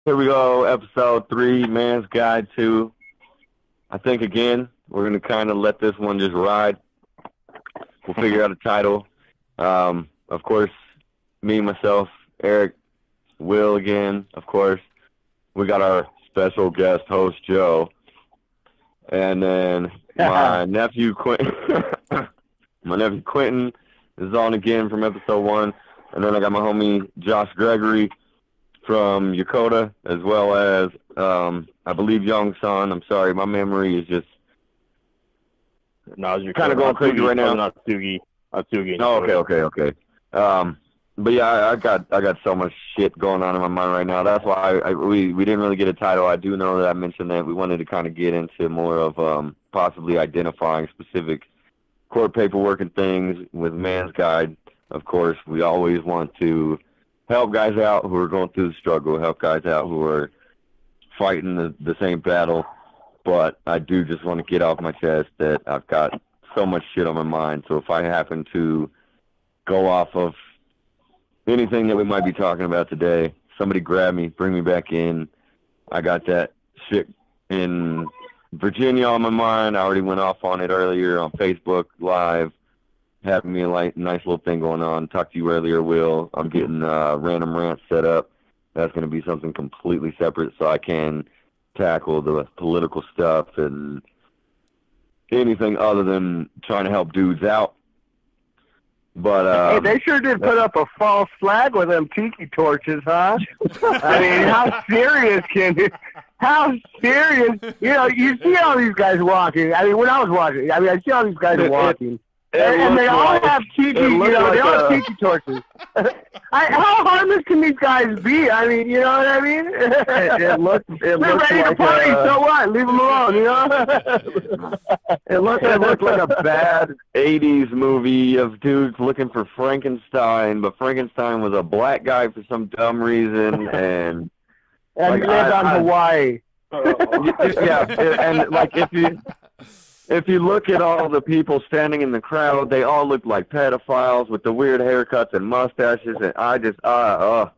Here we go, episode 3, Man's Guide to. I think, again, we're going to kind of let this one just ride. We'll figure out a title. Of course, me, myself, Eric, Will again, of course. We got our special guest host, Joe. And then my nephew, Quentin. My nephew, Quentin, is on again from episode 1. And then I got my homie, Josh Gregory, from Yokota, as well as, I believe, Young Son. I'm sorry, my memory is just kind of going crazy right now. Not Tsugi. Oh, okay. But yeah, I got so much shit going on in my mind right now. That's why we didn't really get a title. I do know that I mentioned that we wanted to kind of get into more of possibly identifying specific court paperwork and things with Man's Guide. Of course, we always want to help guys out who are going through the struggle, help guys out who are fighting the same battle. But I do just want to get off my chest that I've got so much shit on my mind. So if I happen to go off of anything that we might be talking about today, somebody grab me, bring me back in. I got that shit in Virginia on my mind. I already went off on it earlier on Facebook Live. Having me a nice little thing going on. Talked to you earlier, Will. I'm getting random rants set up. That's going to be something completely separate so I can tackle the political stuff and anything other than trying to help dudes out. But hey, they sure did put up a false flag with them tiki torches, huh? I mean, how serious can you? How serious? You know, you see all these guys walking. I mean, when I was watching, I see all these guys walking. And they all have tiki, they all have tiki torches. How harmless can these guys be? I mean, you know what I mean? It looked They're ready to party, so what? Leave them alone, you know? It looked like a bad 80s movie of dudes looking for Frankenstein, but Frankenstein was a black guy for some dumb reason, and like, lived on Hawaii. Yeah, and like if you look at all the people standing in the crowd, they all look like pedophiles with the weird haircuts and mustaches, and I just, I'm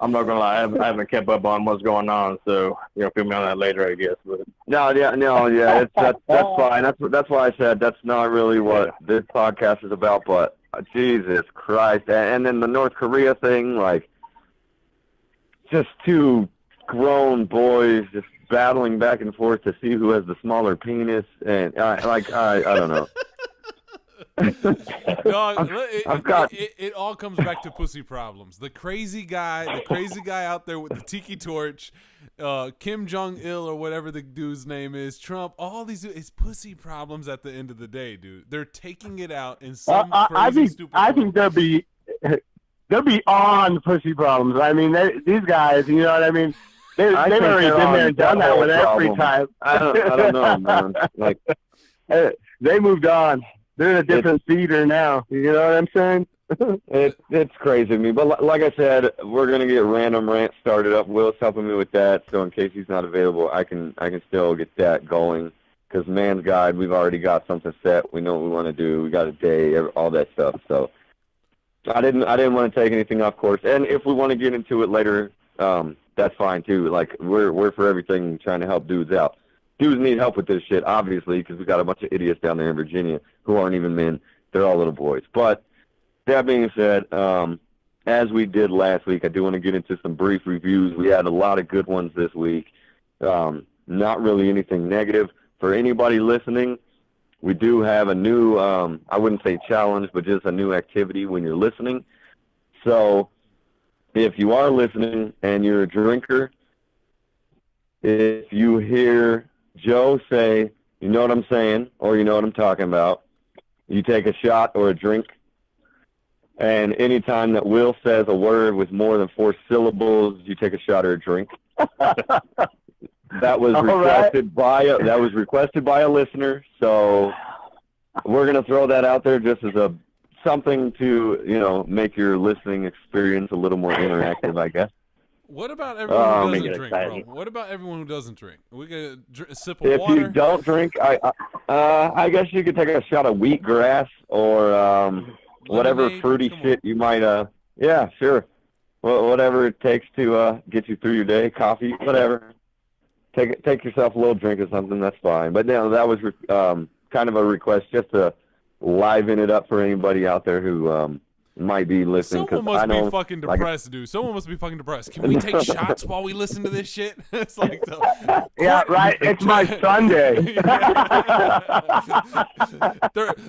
not gonna lie, I haven't kept up on what's going on, so feel me on that later, I guess. But that's fine. That's why I said that's not really what this podcast is about. But Jesus Christ, and then the North Korea thing, like, just two grown boys just battling back and forth to see who has the smaller penis, and I don't know. Dog, it all comes back to pussy problems. The crazy guy out there with the tiki torch, Kim Jong-il or whatever the dude's name is, Trump, all these, it's pussy problems at the end of the day, dude. They're taking it out in some crazy, stupid way. I think they'll be on pussy problems. I mean, these guys, you know what I mean? They've already been there and done that with every time. I don't know, man. Like, they moved on. They're in a different theater now. You know what I'm saying? It's crazy to me. But like I said, we're gonna get random rants started up. Will's helping me with that, so in case he's not available, I can still get that going. Because Man's Guide, we've already got something set. We know what we want to do. We got a day, all that stuff. So I didn't want to take anything off course. And if we want to get into it later, that's fine too. Like, we're for everything, trying to help dudes out. Dudes need help with this shit, obviously, because we got a bunch of idiots down there in Virginia who aren't even men. They're all little boys. But that being said, as we did last week, I do want to get into some brief reviews. We had a lot of good ones this week. Not really anything negative. For anybody listening, we do have a new, I wouldn't say challenge, but just a new activity when you're listening. So if you are listening and you're a drinker, if you hear Joe say, you know what I'm saying, or you know what I'm talking about, you take a shot or a drink. And anytime that Will says a word with more than 4 syllables, you take a shot or a drink. That was requested by a listener, so we're gonna throw that out there just as something to make your listening experience a little more interactive, I guess. What about everyone who doesn't drink, bro? What about everyone who doesn't drink? We could a sip of water. If you don't drink, I guess you could take a shot of wheatgrass or whatever fruity shit you might. Yeah, sure. whatever it takes to get you through your day, coffee, whatever. Take yourself a little drink or something. That's fine. But no, that was kind of a request just to liven it up for anybody out there who might be listening. Someone must be fucking depressed, dude. Someone must be fucking depressed. Can we take shots while we listen to this shit? It's like yeah, right. It's my Sunday.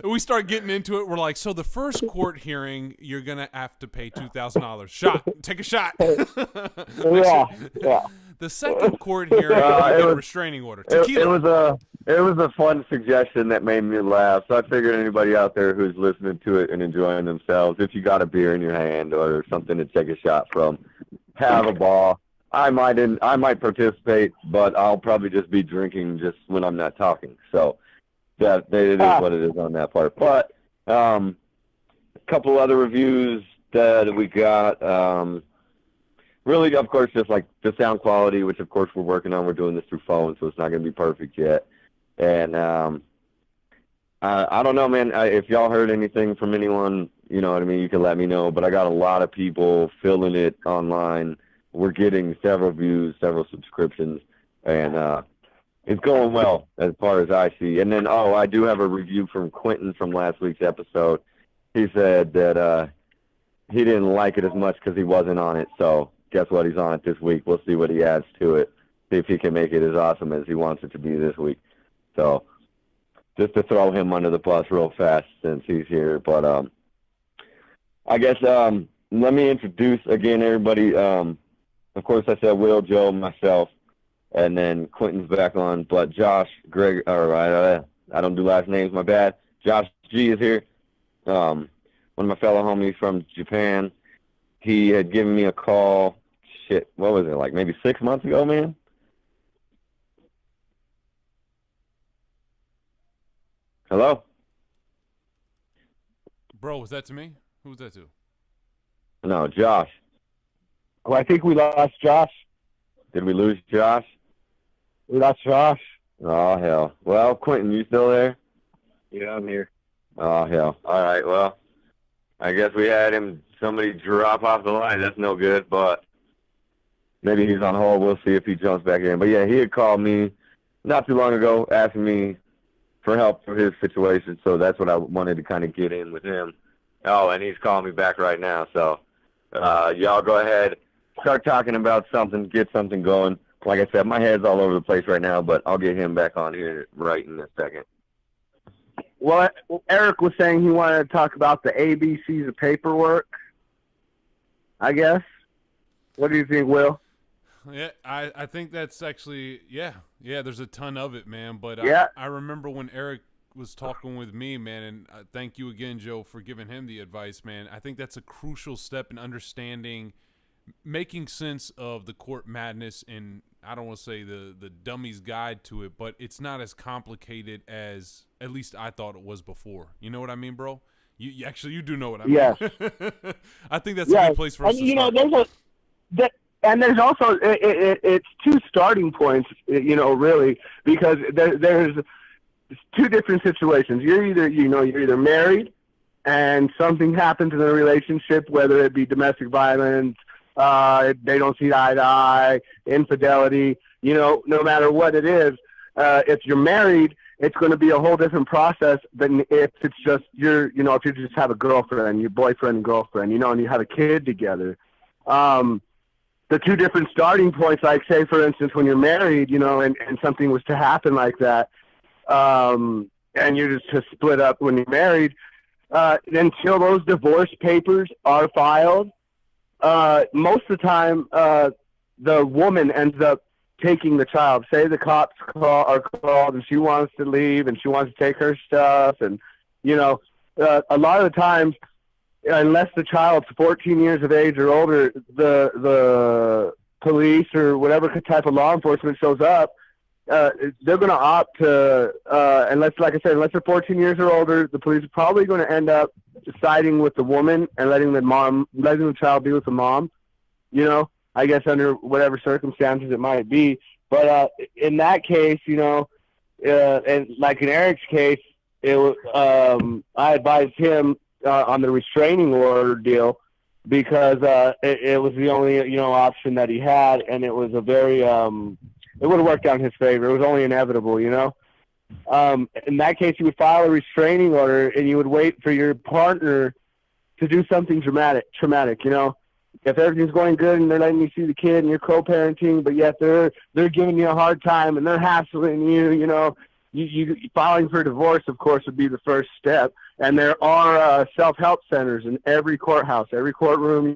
We start getting into it. We're like, so the first court hearing, you're gonna have to pay $2,000. Shot. Take a shot. Yeah. The second court hearing, you get a restraining order. Tequila. It was a fun suggestion that made me laugh. So I figured anybody out there who's listening to it and enjoying themselves, if you got a beer in your hand or something to take a shot from, have a ball. I might participate, but I'll probably just be drinking just when I'm not talking. So it is what it is on that part. But a couple other reviews that we got. Really, of course, just like the sound quality, which of course we're working on. We're doing this through phone, so it's not going to be perfect yet. And I don't know, man. If y'all heard anything from anyone, you know what I mean, you can let me know. But I got a lot of people filling it online. We're getting several views, several subscriptions, and it's going well as far as I see. And then, I do have a review from Quentin from last week's episode. He said that he didn't like it as much because he wasn't on it, so guess what? He's on it this week. We'll see what he adds to it. See if he can make it as awesome as he wants it to be this week. So just to throw him under the bus real fast since he's here. But I guess let me introduce again everybody. Of course, I said Will, Joe, myself, and then Quentin's back on. But Josh, Greg, I don't do last names, my bad. Josh G is here. One of my fellow homies from Japan. He had given me a call. What was it, like maybe 6 months ago, man? Hello? Bro, was that to me? Who was that to? No, Josh. Oh, I think we lost Josh. Did we lose Josh? We lost Josh. Oh, hell. Well, Quentin, you still there? Yeah, I'm here. Oh, hell. All right, well, I guess we had somebody drop off the line. That's no good, but maybe he's on hold. We'll see if he jumps back in. But, yeah, he had called me not too long ago asking me for help for his situation, so that's what I wanted to kind of get in with him. Oh, and he's calling me back right now, so y'all go ahead, start talking about something, get something going. Like I said, my head's all over the place right now, but I'll get him back on here right in a second. Well, Eric was saying he wanted to talk about the ABCs of paperwork, I guess. What do you think, Will? Yeah, I think that's actually, yeah, there's a ton of it, man. But yeah. I remember when Eric was talking with me, man, and thank you again, Joe, for giving him the advice, man. I think that's a crucial step in understanding, making sense of the court madness, and I don't want to say the dummy's guide to it, but it's not as complicated as at least I thought it was before. You know what I mean, bro? You actually, you do know what I mean. Yes. I think that's a good place for us to start. There's also it's two starting points, really, because there's two different situations. You're either married and something happens in the relationship, whether it be domestic violence, they don't see eye to eye, infidelity, no matter what it is. If you're married, it's going to be a whole different process than if it's just if you just have a girlfriend, your boyfriend and girlfriend, and you have a kid together. The two different starting points, like say, for instance, when you're married, and something was to happen like that, and you're just to split up when you're married, until those divorce papers are filed, most of the time, the woman ends up taking the child. Say the cops are called and she wants to leave and she wants to take her stuff, and a lot of the times, unless the child's 14 years of age or older, the police or whatever type of law enforcement shows up, they're going to opt to, unless they're 14 years or older, the police are probably going to end up siding with the woman and letting the child be with the mom, I guess under whatever circumstances it might be. But in that case, and like in Eric's case, I advised him on the restraining order deal, because it was the only option that he had, and it was a very it would have worked out in his favor. It was only inevitable, In that case, you would file a restraining order, and you would wait for your partner to do something traumatic. If everything's going good and they're letting you see the kid and you're co-parenting, but yet they're giving you a hard time and they're hassling you, you filing for divorce, of course, would be the first step. And there are self-help centers in every courthouse, every courtroom.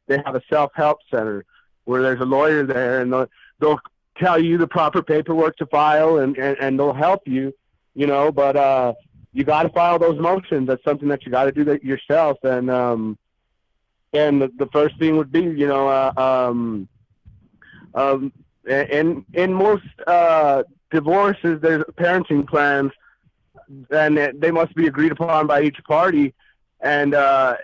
They have a self-help center where there's a lawyer there, and they'll tell you the proper paperwork to file, and they'll help you. But you got to file those motions. That's something that you got to do that yourself. And the first thing would be, in most divorces, there's parenting plans, and they must be agreed upon by each party. And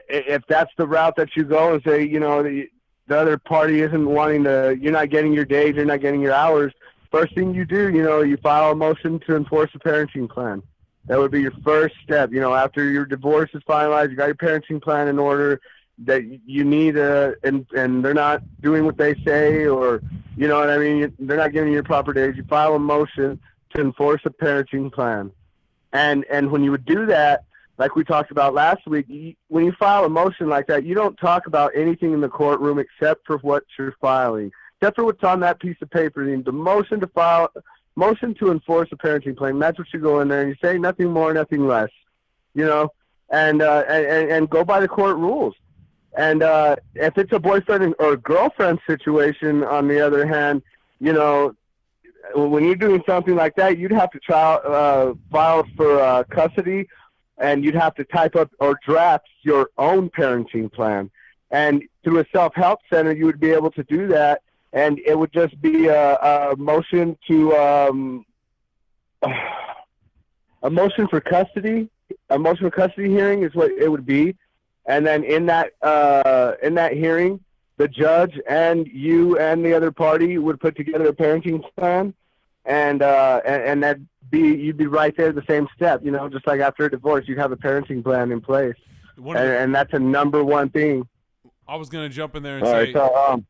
if that's the route that you go and say, the other party isn't wanting to, you're not getting your days, you're not getting your hours, first thing you do, you file a motion to enforce a parenting plan. That would be your first step. After your divorce is finalized, you got your parenting plan in order, that you need and they're not doing what they say, or they're not giving you your proper days. You file a motion to enforce a parenting plan, and when you would do that, like we talked about last week, when you file a motion like that, you don't talk about anything in the courtroom except for what you're filing, except for what's on that piece of paper. The motion to enforce a parenting plan. That's what you go in there and you say, nothing more, nothing less, and go by the court rules. And if it's a boyfriend or girlfriend situation, on the other hand, when you're doing something like that, you'd have to file for custody, and you'd have to type up or draft your own parenting plan. And through a self-help center, you would be able to do that, and it would just be a motion to a motion for custody. A motion for custody hearing is what it would be. And then in that hearing, the judge and you and the other party would put together a parenting plan, and you'd be right there at the same step. Just like after a divorce, you'd have a parenting plan in place, and that's a number one thing. I was gonna jump in there and All say, right, so,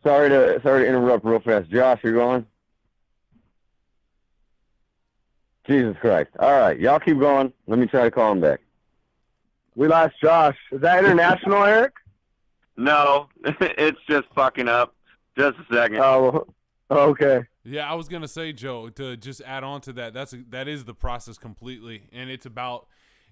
sorry to interrupt real fast. Josh, you're going. Jesus Christ! All right, y'all keep going. Let me try to call him back. We lost Josh. Is that international, Eric? No, it's just fucking up. Just a second. Oh, okay. Yeah, I was gonna say, Joe, to just add on to that. That is the process completely, and it's about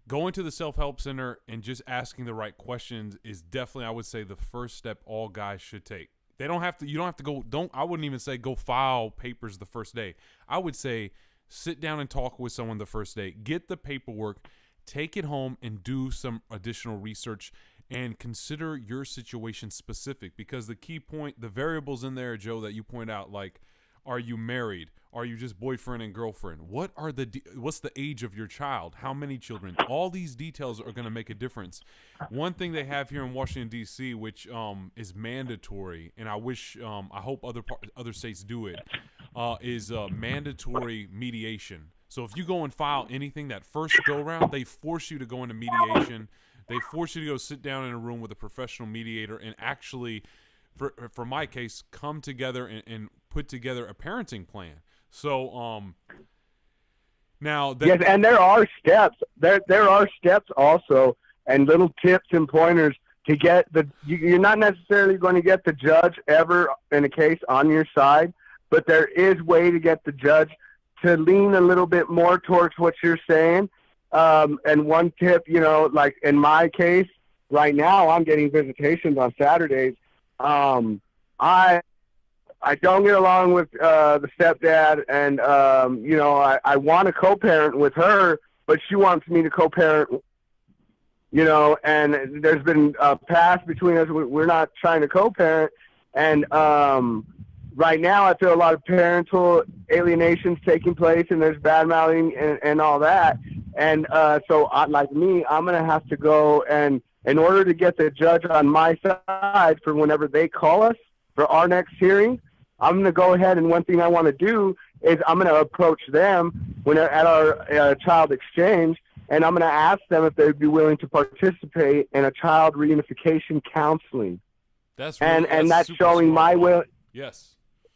going to the self-help center and just asking the right questions is definitely, I would say, the first step all guys should take. They don't have to. You don't have to go. I wouldn't even say go file papers the first day. I would say sit down and talk with someone the first day. Get the paperwork. Take it home and do some additional research and consider your situation specific, because the key point, the variables in there, Joe, that you point out, like, are you married? Are you just boyfriend and girlfriend? What's the age of your child? How many children? All these details are going to make a difference. One thing they have here in Washington, D.C., which is mandatory, and I hope other states do it, is mandatory mediation. So if you go and file anything that first go round, they force you to go into mediation. They force you to go sit down in a room with a professional mediator and actually, for my case, come together and put together a parenting plan. So now yes, and there are steps. There are steps also, and little tips and pointers to get you're not necessarily going to get the judge ever in a case on your side, but there is way to get the judge to lean a little bit more towards what you're saying. And one tip, like in my case, right now I'm getting visitations on Saturdays. I don't get along with the stepdad, and I want to co-parent with her, but she wants me to co-parent. And there's been a past between us. We're not trying to co-parent, and right now I feel a lot of parental alienations taking place, and there's bad-mouthing and all that. And so, like me, I'm going to have to go, and in order to get the judge on my side for whenever they call us for our next hearing, I'm going to go ahead, and one thing I want to do is I'm going to approach them at our child exchange and I'm going to ask them if they'd be willing to participate in a child reunification counseling. That's really, and that's super showing smart, my bro. will. Yes.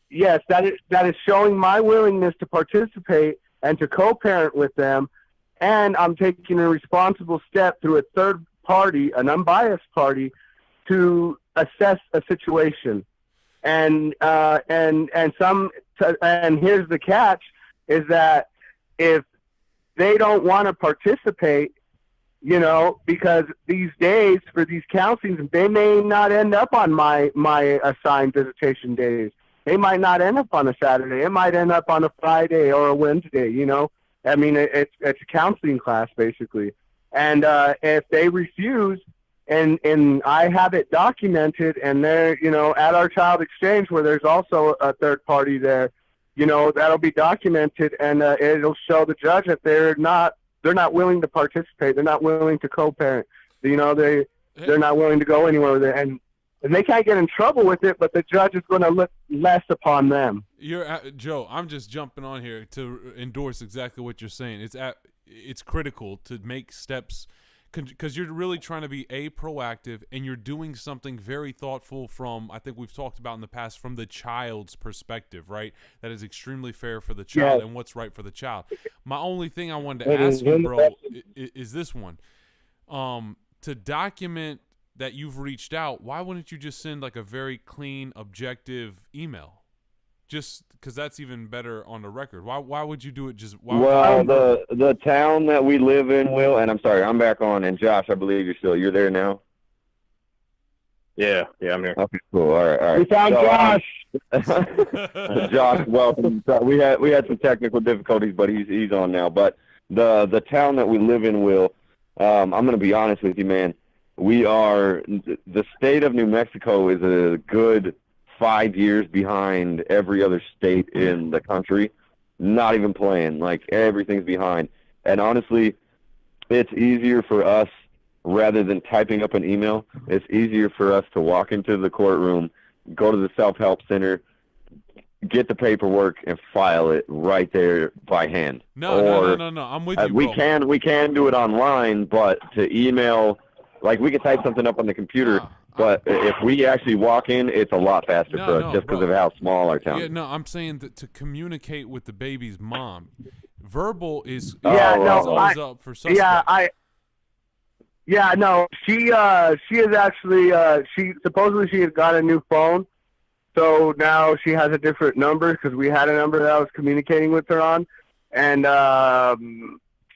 Yes, that is showing my willingness to participate and to co-parent with them, and I'm taking a responsible step through a third party, an unbiased party, to assess a situation. And here's the catch: is that if they don't want to participate, because these days for these counselings, they may not end up on my assigned visitation days. They might not end up on a Saturday. It might end up on a Friday or a Wednesday, I mean, it's a counseling class, basically. And if they refuse, and I have it documented, and they're, at our child exchange where there's also a third party there, that'll be documented, and it'll show the judge that they're not willing to participate. They're not willing to co-parent. They're not willing to go anywhere with it. And they can't get in trouble with it, but the judge is going to look less upon them. Joe, I'm just jumping on here to endorse exactly what you're saying. It's critical to make steps because you're really trying to be proactive, and you're doing something very thoughtful from, I think we've talked about in the past, from the child's perspective, right? That is extremely fair for the child and what's right for the child. My only thing I wanted to ask you, bro, is this one. To document that you've reached out, why wouldn't you just send like a very clean, objective email? Just because that's even better on the record. Why would you do it just? The town that we live in, Will, and I'm sorry, I'm back on, and Josh, I believe you're there now. Yeah, I'm here. Okay, cool. All right. We found Josh. Josh, welcome. We had some technical difficulties, but he's on now. But the town that we live in, Will, I'm going to be honest with you, man. The state of New Mexico is a good 5 years behind every other state in the country. Not even playing. Like, everything's behind. And honestly, it's easier for us, rather than typing up an email, it's easier for us to walk into the courtroom, go to the self-help center, get the paperwork, and file it right there by hand. No. I'm with you, bro. We can do it online, but to email, like, we can type something up on the computer, but if we actually walk in, it's a lot faster for us, just because of how small our town is. Yeah, no, I'm saying that to communicate with the baby's mom, verbal is always up for suspect. She is actually she had got a new phone, so now she has a different number because we had a number that I was communicating with her on, and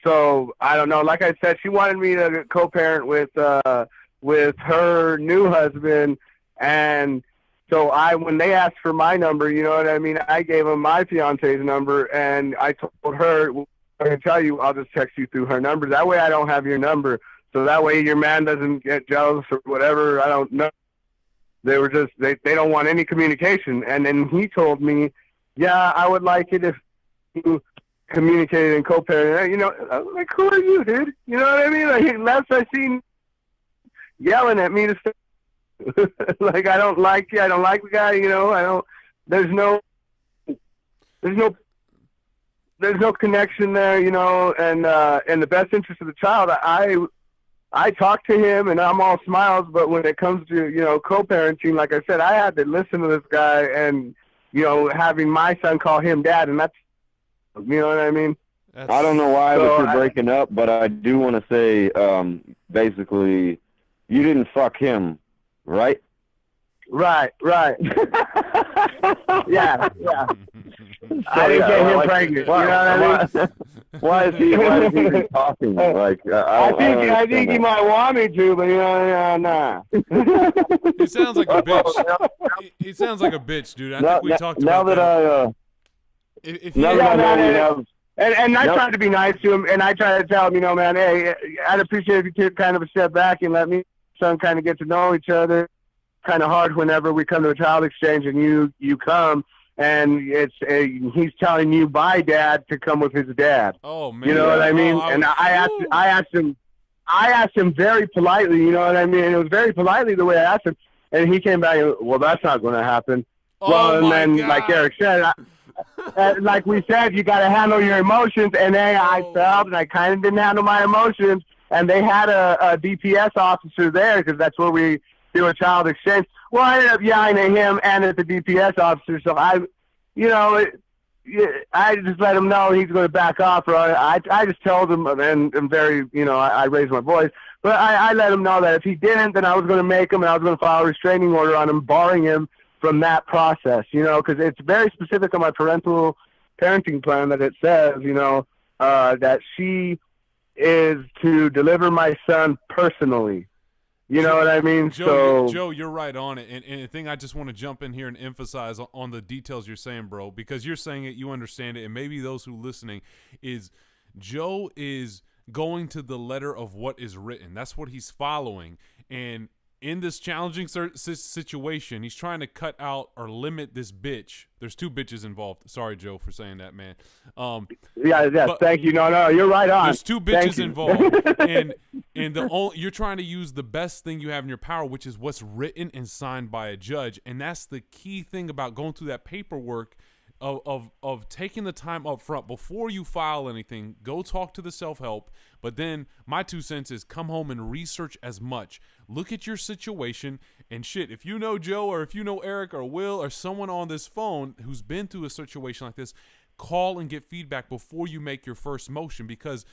so I don't know. Like I said, she wanted me to co-parent with her new husband, and so when they asked for my number, you know what I mean, I gave them my fiance's number, and I told her, I can tell you, I'll just text you through her number. That way I don't have your number, so that way your man doesn't get jealous or whatever. I don't know. They were just, they don't want any communication. And then he told me, yeah, I would like it if you communicated and co-parented. I was like, who are you, dude? You know what I mean? Like, last I seen yelling at me to say, like, I don't like you. I don't like the guy. I don't. There's no connection there. And in the best interest of the child, I talk to him and I'm all smiles. But when it comes to co-parenting, like I said, I had to listen to this guy and having my son call him dad, and that's what I mean. I don't know why you're breaking up, but I do want to say, basically, you didn't fuck him, right? Right. yeah. I didn't get him pregnant. You know what I mean? Why is he even talking? Like, I think he might want me to, but nah. He sounds like a bitch. He sounds like a bitch, dude. I think we talked about that. And I tried to be nice to him, and I tried to tell him, man, hey, I'd appreciate if you took kind of a step back and let me and son kind of get to know each other. Kind of hard whenever we come to a child exchange and you come, and he's telling you bye, dad, to come with his dad. Oh man, you know what I mean? And I asked him very politely. You know what I mean? It was very politely the way I asked him, and he came back and, well, that's not going to happen. Well, and then, like Eric said, like we said, you got to handle your emotions. And then I Oh. felt, and I kind of didn't handle my emotions. And they had a DPS officer there because that's where we do a child exchange. Well, I ended up yelling at him and at the DPS officer. So I just let him know he's going to back off. Or I just told him, and I'm very, I raised my voice. But I let him know that if he didn't, then I was going to make him, and I was going to file a restraining order on him, barring him from that process, because it's very specific on my parenting plan that it says, that she is to deliver my son personally. You know what I mean? Joe, you're right on it. And the thing I just want to jump in here and emphasize on the details you're saying, bro, because you're saying it, you understand it, and maybe those who listening is Joe is going to the letter of what is written. That's what he's following. And in this challenging situation, he's trying to cut out or limit this bitch. There's two bitches involved. Sorry, Joe, for saying that, man. Yeah, thank you. No, you're right on. There's two bitches involved, and you're trying to use the best thing you have in your power, which is what's written and signed by a judge, and that's the key thing about going through that paperwork. Of taking the time up front before you file anything, go talk to the self-help. But then my 2 cents is come home and research as much. Look at your situation and shit. If you know Joe or if you know Eric or Will or someone on this phone who's been through a situation like this, call and get feedback before you make your first motion. Because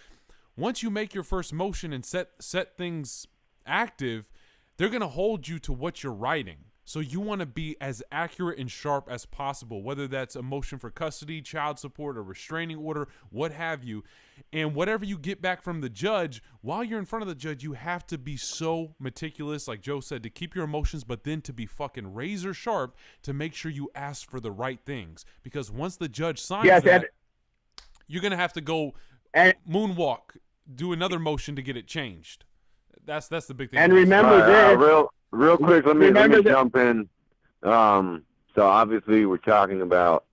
once you make your first motion and set things active, they're going to hold you to what you're writing. So you want to be as accurate and sharp as possible, whether that's a motion for custody, child support, a restraining order, what have you. And whatever you get back from the judge, while you're in front of the judge, you have to be so meticulous, like Joe said, to keep your emotions, but then to be fucking razor sharp to make sure you ask for the right things. Because once the judge signs you're going to have to go moonwalk, do another motion to get it changed. That's the big thing. And remember this. Real quick, let me jump in. So obviously we're talking about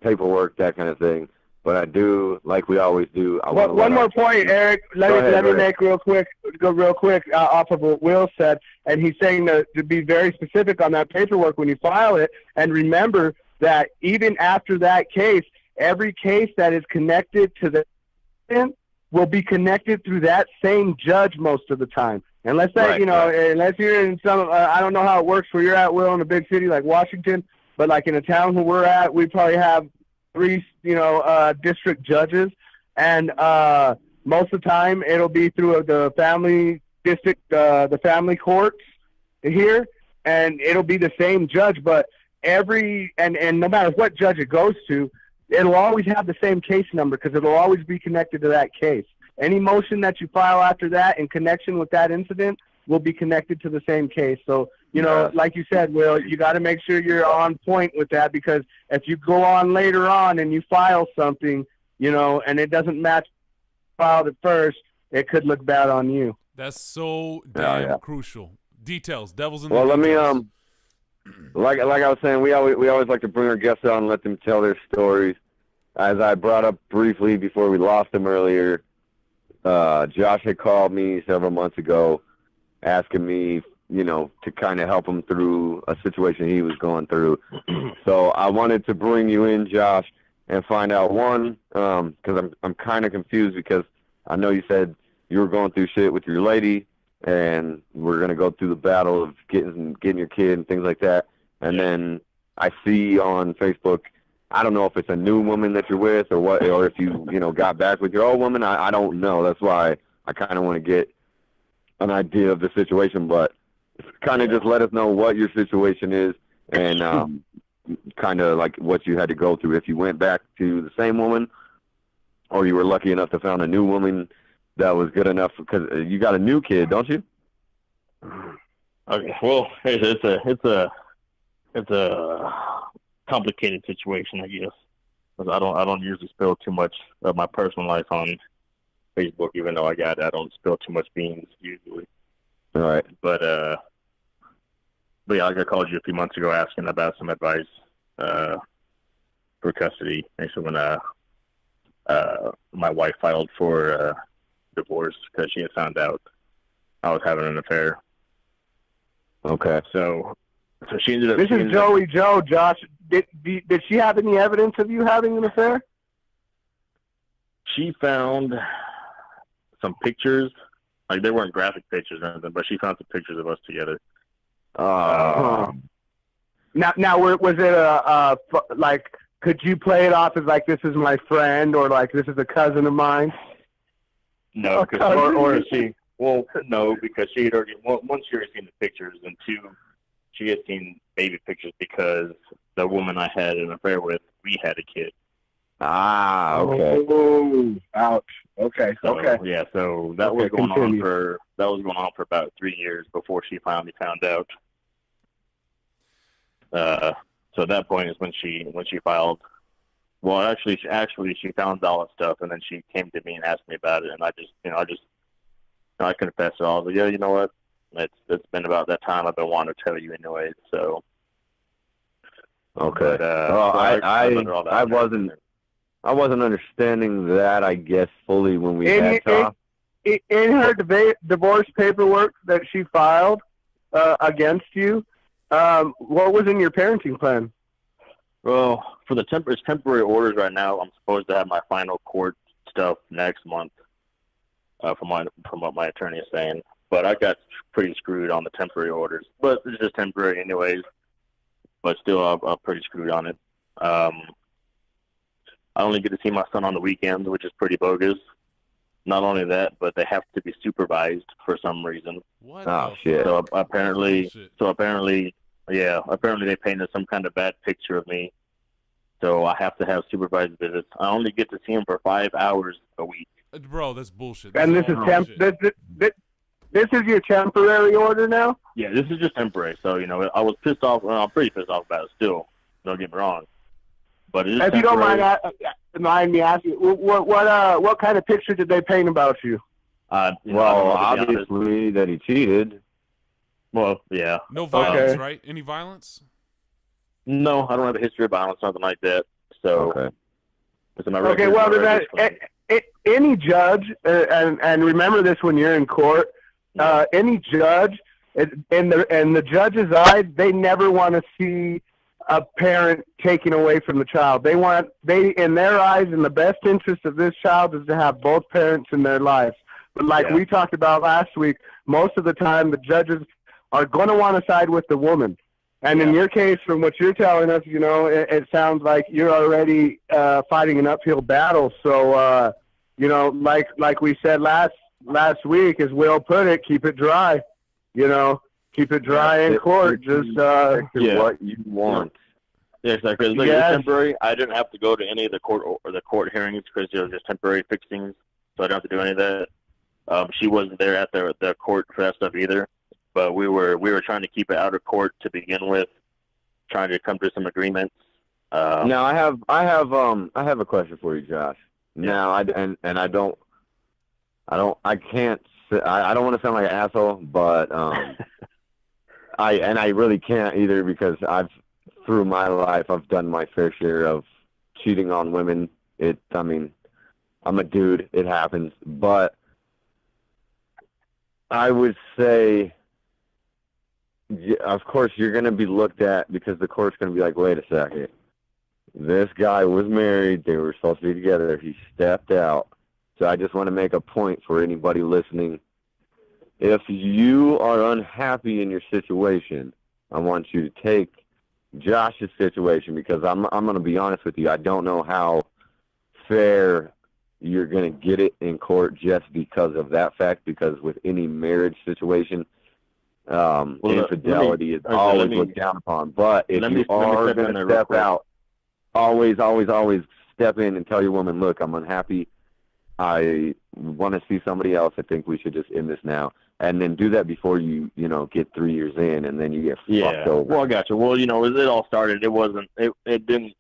paperwork, that kind of thing. But I do, like we always do. One more point, Eric. Let me make real quick off of what Will said. And he's saying to be very specific on that paperwork when you file it. And remember that even after that case, every case that is connected to the will be connected through that same judge most of the time. Unless unless you're in some, I don't know how it works where you're at, Will, in a big city like Washington, but like in a town where we're at, we probably have 3, district judges, and most of the time it'll be through the family district, the family courts here, and it'll be the same judge, but and no matter what judge it goes to, it'll always have the same case number because it'll always be connected to that case. Any motion that you file after that in connection with that incident will be connected to the same case. So, like you said, Will, you got to make sure you're on point with that, because if you go on later on and you file something, and it doesn't match filed at first, it could look bad on you. That's so damn crucial. Details, devil's in the details. Let me like I was saying, we always like to bring our guests on and let them tell their stories. As I brought up briefly before we lost them earlier, Josh had called me several months ago asking me, to kind of help him through a situation he was going through. So I wanted to bring you in, Josh, and find out, one, because I'm kind of confused, because I know you said you were going through shit with your lady, and we're going to go through the battle of getting your kid and things like that. And then I see on Facebook, I don't know if it's a new woman that you're with or what, or if you got back with your old woman. I don't know. That's why I kind of want to get an idea of the situation, but kind of just let us know what your situation is and kind of like what you had to go through. If you went back to the same woman or you were lucky enough to found a new woman that was good enough, because you got a new kid, don't you? Okay. Well, it's a complicated situation, I guess. I don't usually spill too much of my personal life on Facebook, even though I don't spill too much beans usually. All right. But yeah, like I called you a few months ago asking about some advice for custody. Actually, when my wife filed for divorce because she had found out I was having an affair. Okay. So she ended up. This is Joey Joe, Josh. did she have any evidence of you having an affair? She found some pictures. Like, they weren't graphic pictures or anything, but she found some pictures of us together. Now, was it like, could you play it off as like, this is my friend, or like, this is a cousin of mine? No, no, because she had already, one, she already seen the pictures, and two, she had seen baby pictures because the woman I had an affair with, we had a kid. Ah, okay. Oh, ouch. Okay, so, okay. Yeah, so that was going on for about 3 years before she finally found out. So at that point is when she filed. Well, actually, she found all that stuff, and then she came to me and asked me about it, and I confessed it all. I was like, yeah, you know what? It's been about that time I've been wanting to tell you anyways. So. Okay. But, I wasn't understanding that, I guess, fully when we had talked. In her divorce paperwork that she filed against you, what was in your parenting plan? Well, for the temporary orders right now, I'm supposed to have my final court stuff next month, from what my attorney is saying. But I got pretty screwed on the temporary orders. But it's just temporary anyways. But still, I'm pretty screwed on it. I only get to see my son on the weekends, which is pretty bogus. Not only that, but they have to be supervised for some reason. What? Oh, shit. So apparently, they painted some kind of bad picture of me. So I have to have supervised visits. I only get to see him for 5 hours a week. Bro, that's bullshit. And this is this is your temporary order now? Yeah, this is just temporary. So, I was pissed off. Well, I'm pretty pissed off about it still. Don't get me wrong. But it is if temporary. you don't mind me asking, what kind of picture did they paint about you? Obviously that he cheated. Well, yeah. No violence, right? Any violence? No, I don't have a history of violence, nothing like that. So, okay. Well, then any judge, and remember this when you're in court. Any judge, in the judge's eyes, they never want to see a parent taken away from the child. They in their eyes, in the best interest of this child is to have both parents in their lives. But like we talked about last week, most of the time the judges are going to want to side with the woman. And in your case, from what you're telling us, it sounds like you're already fighting an uphill battle. So, like we said last week, as Will put it, keep it dry. Keep it dry in court. Just what you want. Yeah, exactly. It's temporary. I didn't have to go to any of the court hearings because it was just temporary fixings, so I don't have to do any of that. She wasn't there at the court for that stuff either. But we were trying to keep it out of court to begin with, trying to come to some agreements. Now I have a question for you, Josh. Yeah. Now I don't want to sound like an asshole, but I really can't either because through my life I've done my fair share of cheating on women. I'm a dude, it happens, but I would say, of course, you're going to be looked at because the court's going to be like, wait a second. This guy was married. They were supposed to be together. He stepped out. So I just want to make a point for anybody listening. If you are unhappy in your situation, I want you to take Josh's situation because I'm going to be honest with you. I don't know how fair you're going to get it in court just because of that fact, because with any marriage situation, infidelity is always looked down upon. But if you are going to step out, always step in and tell your woman, look, I'm unhappy. I want to see somebody else. I think we should just end this now. And then do that before you get 3 years in and then you get fucked over. Well, I got you. Well, as it all started, it didn't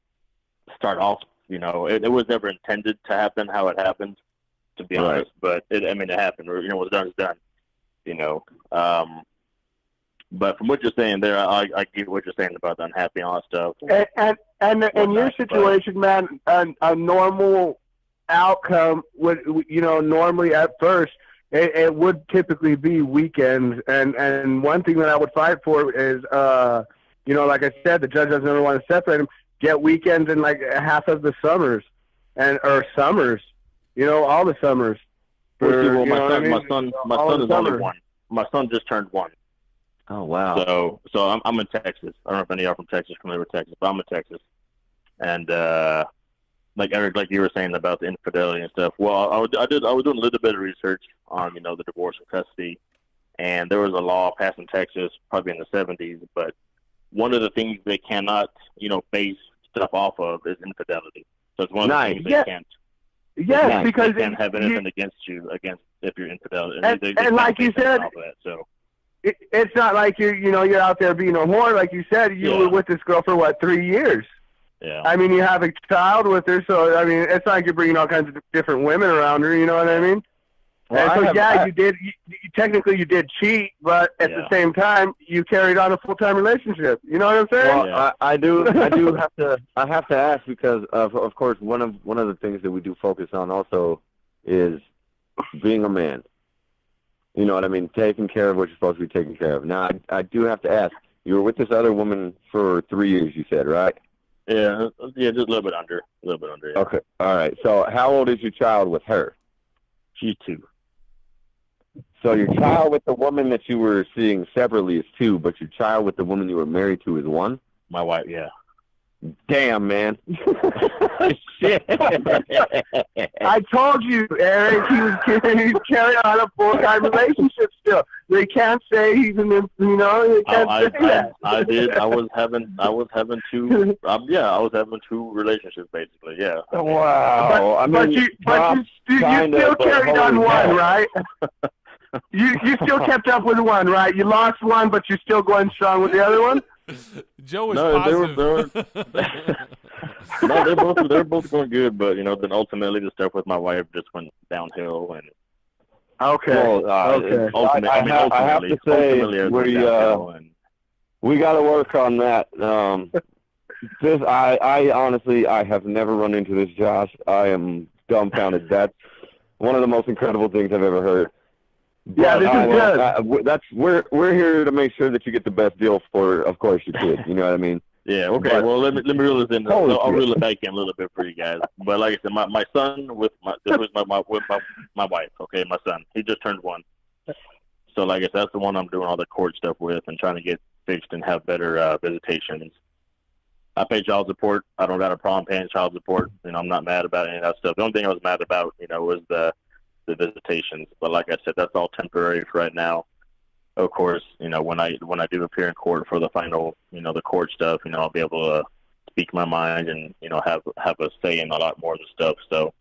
start off, it was never intended to happen how it happened, to be honest. But it happened. What's done is done, But from what you're saying there, I get what you're saying about the unhappy and all that stuff. And in your situation, man, a normal outcome would, normally at first, it would typically be weekends. And one thing that I would fight for is, like I said, the judge doesn't ever want to separate them. get weekends in like half of the summers, or summers, all the summers. Well, my son is only one. My son just turned one. Oh wow. So I'm in Texas. I don't know if any of y'all from Texas, familiar with Texas, but I'm in Texas. And like Eric, like you were saying about the infidelity and stuff. Well, I was doing a little bit of research on the divorce and custody, and there was a law passed in Texas probably in the 70s. But one of the things they cannot base stuff off of is infidelity. So it's one of the things they can't. Yes, because they can't have anything against if you're infidelity. And like you said, it's not like you're out there being a whore. Like you said, you were with this girl for what, 3 years? Yeah. I mean, you have a child with her, so I mean, it's not like you're bringing all kinds of different women around her. You know what I mean? Well, you did. Technically, you did cheat, but at the same time, you carried on a full-time relationship. You know what I'm saying? Well, I do have to ask because of course one of the things that we do focus on also is being a man. You know what I mean? Taking care of what you're supposed to be taking care of. Now, I do have to ask. You were with this other woman for 3 years, you said, right? Yeah, just a little bit under. Yeah. Okay, all right. So, how old is your child with her? She's 2. So your child with the woman that you were seeing separately is 2, but your child with the woman you were married to is 1? My wife, yeah. Damn, man. Shit. I told you, Eric, he's carrying on a full-time relationship still. They can't say he's they can't say that. I did. I was having 2. I was having 2 relationships basically. Yeah. Wow. But you still carried on one, right? You still kept up with one, right? You lost one, but you're still going strong with the other one. Joe is positive. They're both going good, but then ultimately the stuff with my wife just went downhill. And okay. Well, okay. I have to say we got to work on that. I honestly have never run into this, Josh. I am dumbfounded. That's one of the most incredible things I've ever heard. Yeah, this is good. We're here to make sure that you get the best deal for, of course, your kids. You know what I mean? Yeah. Okay. But, well, let me reel this in. I'll reel it back in a little bit for you guys. But like I said, my son with my wife. Okay, my son. He just turned 1. So like I said, that's the one I'm doing all the court stuff with and trying to get fixed and have better visitations. I pay child support. I don't got a problem paying child support. I'm not mad about any of that stuff. The only thing I was mad about, was the visitations, but like I said, that's all temporary for right now. Of course, when I do appear in court for the final, the court stuff, I'll be able to speak my mind and have a say in a lot more of the stuff. So,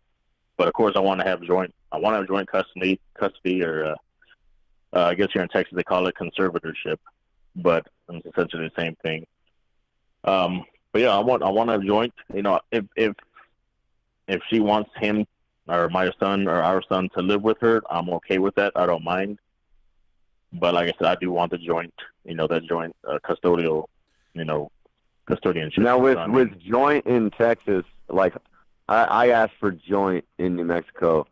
but of course, I want to have joint custody, or I guess here in Texas they call it conservatorship, but it's essentially the same thing. But yeah, I want to have joint. If she wants him or my son or our son to live with her, I'm okay with that. I don't mind. But like I said, I do want the joint, that joint custodial, custodianship. Now with joint in Texas, like I asked for joint in New Mexico,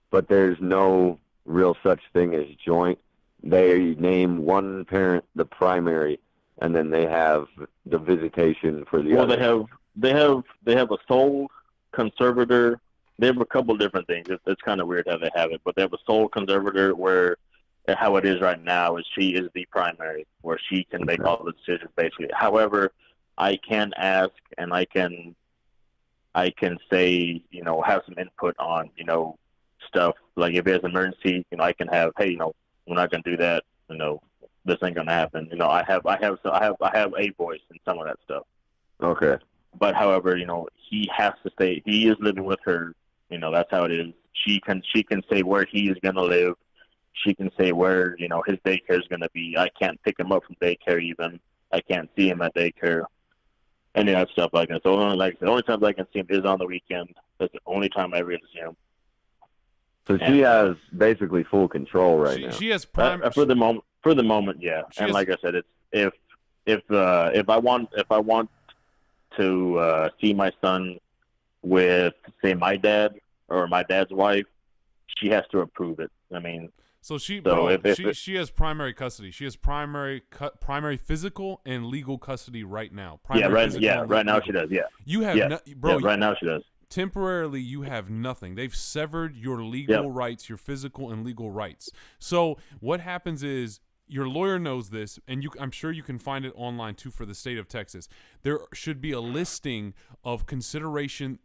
but there's no real such thing as joint. They name one parent the primary, and then they have the visitation for the other. Well, they have a sole conservator. They have a couple different things. It's kind of weird how they have it, but they have a sole conservator where how it is right now is she is the primary, where she can make all the decisions basically. However, I can ask and I can say, have some input on, stuff like if there's an emergency, I can have, hey, we're not gonna do that, this ain't gonna happen. I have a voice in some of that stuff. Okay. But however, he has to stay. He is living with her. That's how it is. She can say where he is gonna live. She can say where his daycare is gonna be. I can't pick him up from daycare even. I can't see him at daycare. Any of that stuff like that. So the only time I can see him is on the weekend. That's the only time I ever get to see him. So she has basically full control right now. She has for the moment. For the moment, yeah. And like I said, it's if I want to see my son with, say, my dad or my dad's wife, she has to approve it. I mean, So she So she has primary custody. She has primary physical and legal custody right now. Right now she does. Yeah. You have right now she does. Temporarily, you have nothing. They've severed your legal rights, your physical and legal rights. So what happens is your lawyer knows this, and I'm sure you can find it online too for the state of Texas. There should be a listing of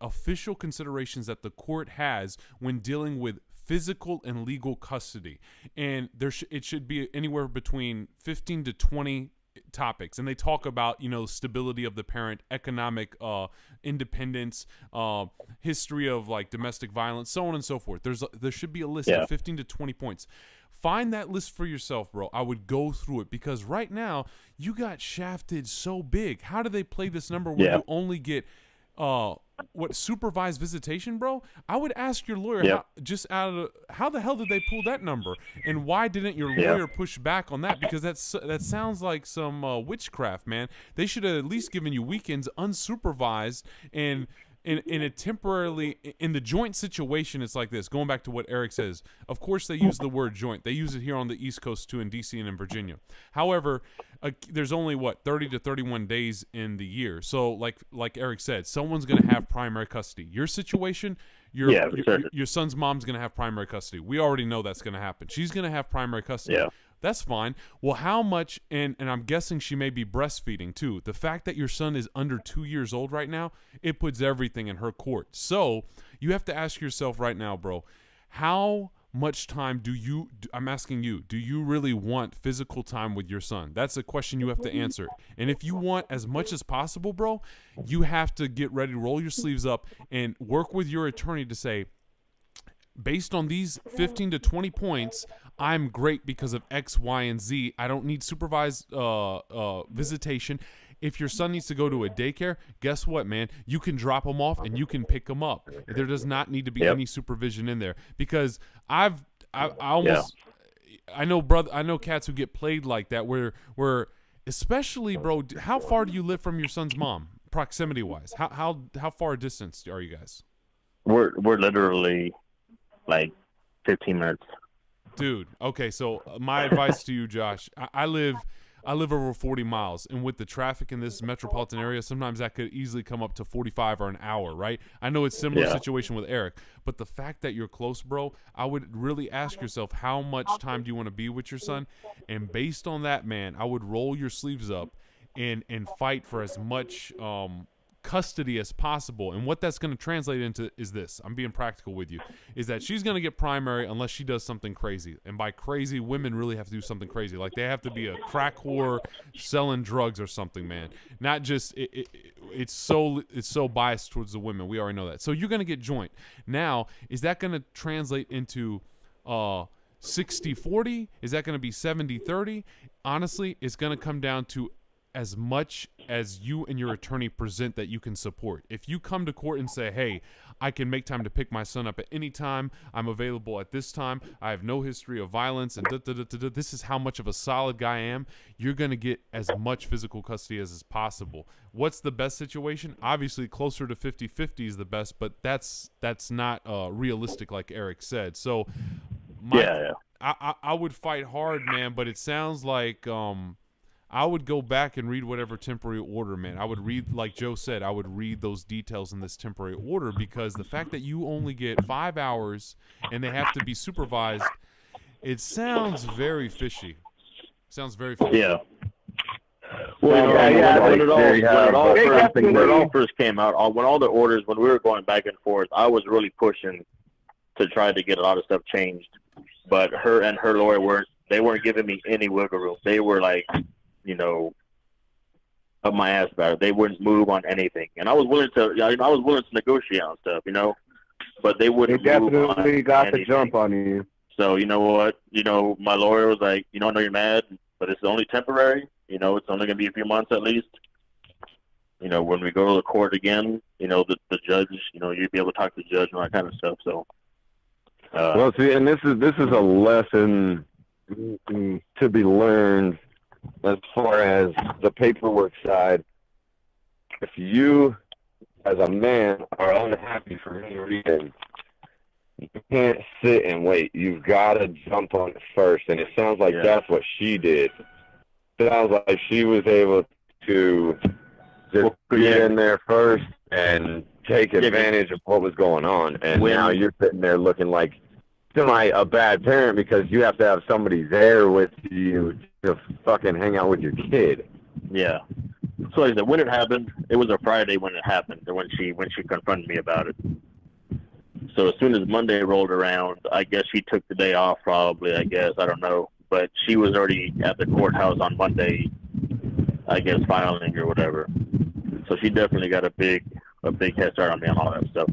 official considerations that the court has when dealing with physical and legal custody, and it should be anywhere between 15 to 20 topics, and they talk about stability of the parent, economic independence, history of like domestic violence, so on and so forth. There should be a list of 15 to 20 points. Find that list for yourself, bro. I would go through it, because right now you got shafted so big. How do they play this number where you only get supervised visitation, bro? I would ask your lawyer how the hell did they pull that number, and why didn't your lawyer push back on that? Because that sounds like some witchcraft, man. They should have at least given you weekends unsupervised, and in a temporarily, in the joint situation, it's like this. Going back to what Eric says, of course they use the word joint. They use it here on the East Coast too, in DC and in Virginia. However, there's only 30 to 31 days in the year. So like Eric said, someone's going to have primary custody. Your situation, your son's mom's going to have primary custody. We already know that's going to happen. She's going to have primary custody. Yeah. That's fine. Well, how much, and I'm guessing she may be breastfeeding too. The fact that your son is under 2 years old right now, it puts everything in her court. So you have to ask yourself right now, bro, how much time I'm asking you, do you really want physical time with your son? That's a question you have to answer. And if you want as much as possible, bro, you have to get ready to roll your sleeves up and work with your attorney to say, based on these 15 to 20 points, I'm great because of X, Y, and Z. I don't need supervised visitation. If your son needs to go to a daycare, guess what, man? You can drop him off and you can pick him up. There does not need to be any supervision in there, because I know cats who get played like that, where especially, bro, how far do you live from your son's mom, proximity wise? How far distance are you guys? We're literally like 15 minutes. Dude, okay, so my advice to you, Josh, I live over 40 miles, and with the traffic in this metropolitan area, sometimes that could easily come up to 45 or an hour, right? I know it's a similar situation with Eric, but the fact that you're close, bro, I would really ask yourself, how much time do you want to be with your son? And based on that, man, I would roll your sleeves up and fight for as much custody as possible. And what that's going to translate into is this. I'm being practical with you. Is that she's going to get primary unless she does something crazy. And by crazy, women really have to do something crazy. Like they have to be a crack whore selling drugs or something, man. Not just it's so biased towards the women. We already know that. So you're going to get joint. Now, is that going to translate into 60-40? Is that going to be 70-30? Honestly, it's going to come down to as much as you and your attorney present that you can support. If you come to court and say, hey, I can make time to pick my son up at any time, I'm available at this time, I have no history of violence, and this is how much of a solid guy I am, you're going to get as much physical custody as is possible. What's the best situation? Obviously, closer to 50-50 is the best, but that's not realistic, like Eric said. So I would fight hard, man, but it sounds like I would go back and read whatever temporary order, man. I would read, like Joe said, I would read those details in this temporary order, because the fact that you only get 5 hours and they have to be supervised, it sounds very fishy. Yeah. Well, when it all first came out, when all the orders, when we were going back and forth, I was really pushing to try to get a lot of stuff changed. But her and her lawyer weren't giving me any wiggle room. They were like, up my ass about it. They wouldn't move on anything, and I was willing to negotiate on stuff, but they wouldn't. They definitely move on got anything. the jump on you. So you know what? My lawyer was like, I know you're mad, but it's only temporary. It's only going to be a few months at least. When we go to the court again, the judge, you'd be able to talk to the judge and all that kind of stuff. So. Well, see, and this is a lesson to be learned as far as the paperwork side. If you, as a man, are unhappy for any reason, You can't sit and wait. You've got to jump on it first. And it sounds like that's what she did. Sounds like she was able to just get in there first and take advantage of what was going on. And now you're sitting there looking like a bad parent because you have to have somebody there with you to fucking hang out with your kid. Yeah. So like I said, when it happened, it was a Friday when it happened, when she confronted me about it. So as soon as Monday rolled around, I guess she took the day off probably, I don't know. But she was already at the courthouse on Monday, I guess, filing or whatever. So she definitely got a big head start on me on all that stuff.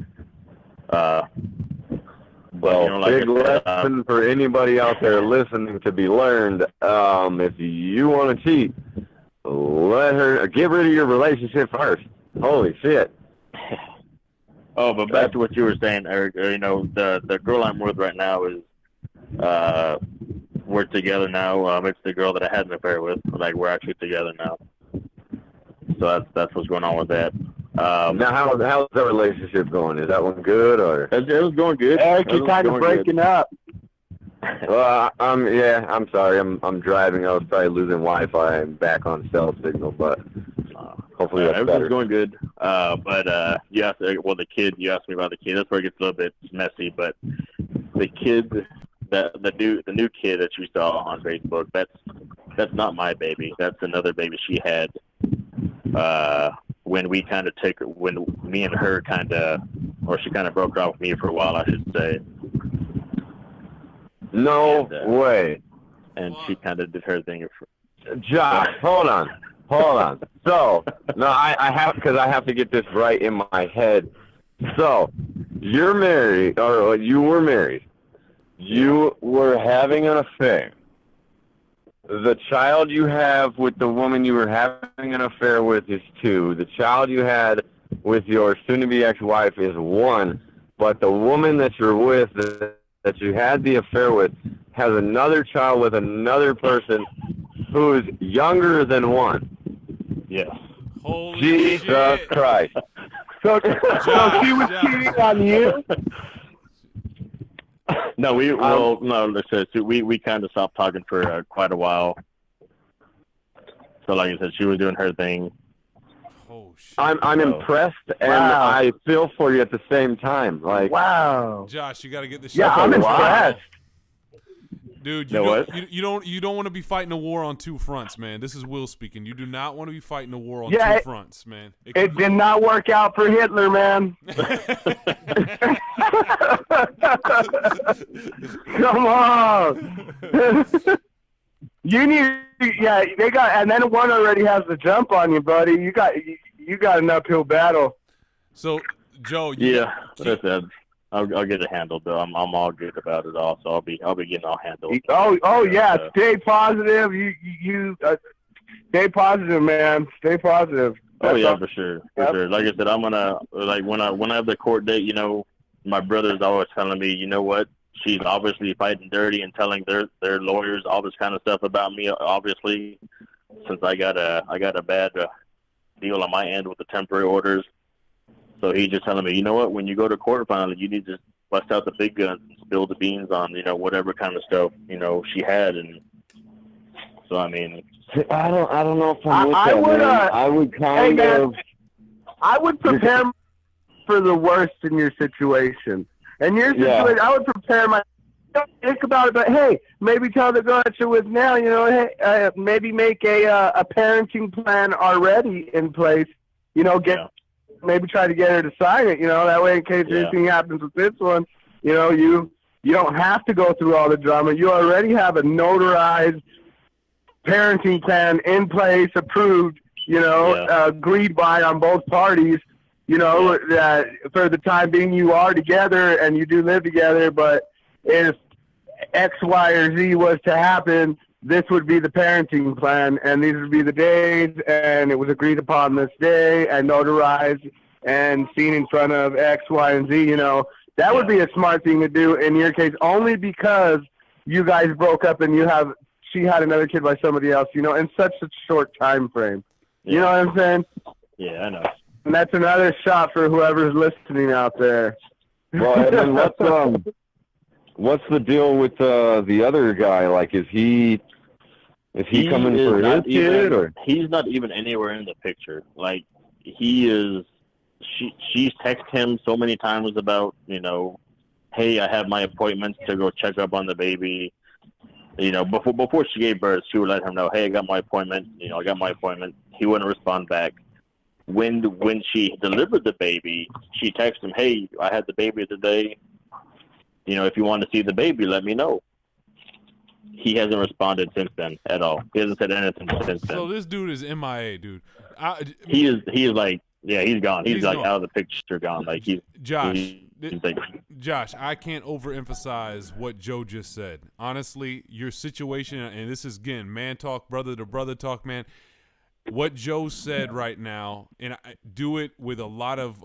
Well, big lesson for anybody out there listening to be learned. If you want to cheat, get rid of your relationship first. Holy shit. Oh, but back to what you were saying, Eric. The girl I'm with right now is we're together now. It's the girl that I had an affair with. Like, we're actually together now. So that's what's going on with that. Now, how's the relationship going? Is that one good or? It was going good. Eric, you're kind of breaking up. Well, I'm sorry. I'm driving. I was probably losing Wi-Fi. I'm back on cell signal, but hopefully that's better. Everything's going good. But you asked, the kid. You asked me about the kid. That's where it gets a little bit messy. But the kid, the new kid that you saw on Facebook, that's not my baby. That's another baby she had. When me and her she kind of broke off with me for a while, I should say. No way. And she kind of did her thing. Josh, hold on. So, no, I have to get this right in my head. So, you're married, or you were married. You were having an affair. The child you have with the woman you were having an affair with is 2. The child you had with your soon-to-be ex-wife is 1. But the woman that you're with, that you had the affair with, has another child with another person who is younger than 1. Yes. Holy Jesus shit. Christ. So she was cheating on you? No, we kind of stopped talking for quite a while. So, like I said, she was doing her thing. Oh shit! I'm impressed, and I feel for you at the same time. Like, wow, Josh, you got to get this. Yeah, I'm impressed, dude. You don't want to be fighting a war on 2 fronts, man. This is Will speaking. You do not want to be fighting a war on 2 fronts, man. It did not work out for Hitler, man. Come on. You need, they got, and then one already has the jump on you, buddy. You got an uphill battle. So, Joe, listen, I'll get it handled though. I'm all good about it all, so I'll be getting all handled. Yeah, stay positive. You stay positive, man. Stay positive. For sure. Like I said, I'm gonna when I have the court date. My brother's always telling me, you know what? She's obviously fighting dirty and telling their lawyers all this kind of stuff about me. Obviously, since I got a bad deal on my end with the temporary orders. So he's just telling me, you know what? When you go to court finally, you need to bust out the big guns and spill the beans on whatever kind of stuff she had. And so I mean, I don't know if I'm with that, man. I would kind of. I would prepare for the worst in your situation. In your situation, I would prepare my. Don't think about it, but hey, maybe tell the girl that you're with now. Hey, maybe make a parenting plan already in place. Maybe try to get her to sign it. That way, in case anything happens with this one, you don't have to go through all the drama. You already have a notarized parenting plan in place, approved. Agreed by on both parties. That for the time being you are together and you do live together, but if X, Y, or Z was to happen, this would be the parenting plan, and these would be the days, and it was agreed upon this day and notarized and seen in front of X, Y, and Z. That would be a smart thing to do in your case, only because you guys broke up and she had another kid by somebody else, in such a short time frame. You know what I'm saying? Yeah, I know. And that's another shot for whoever's listening out there. Well, and then what's the deal with the other guy? Like, is he coming for his kid, or he's not even anywhere in the picture? Like, he is. She's texted him so many times about, hey, I have my appointments to go check up on the baby. Before she gave birth, she would let him know, hey, I got my appointment. I got my appointment. He wouldn't respond back. When she delivered the baby, she texted him, hey, I had the baby today. If you want to see the baby, let me know. He hasn't responded since then at all. He hasn't said anything since then. So this dude is MIA, dude. He is like, yeah, he's gone. He's like gone. Out of the picture, gone. Like Josh, I can't overemphasize what Joe just said. Honestly, your situation, and this is again man talk, brother to brother talk, man. What Joe said right now, and I do it with a lot of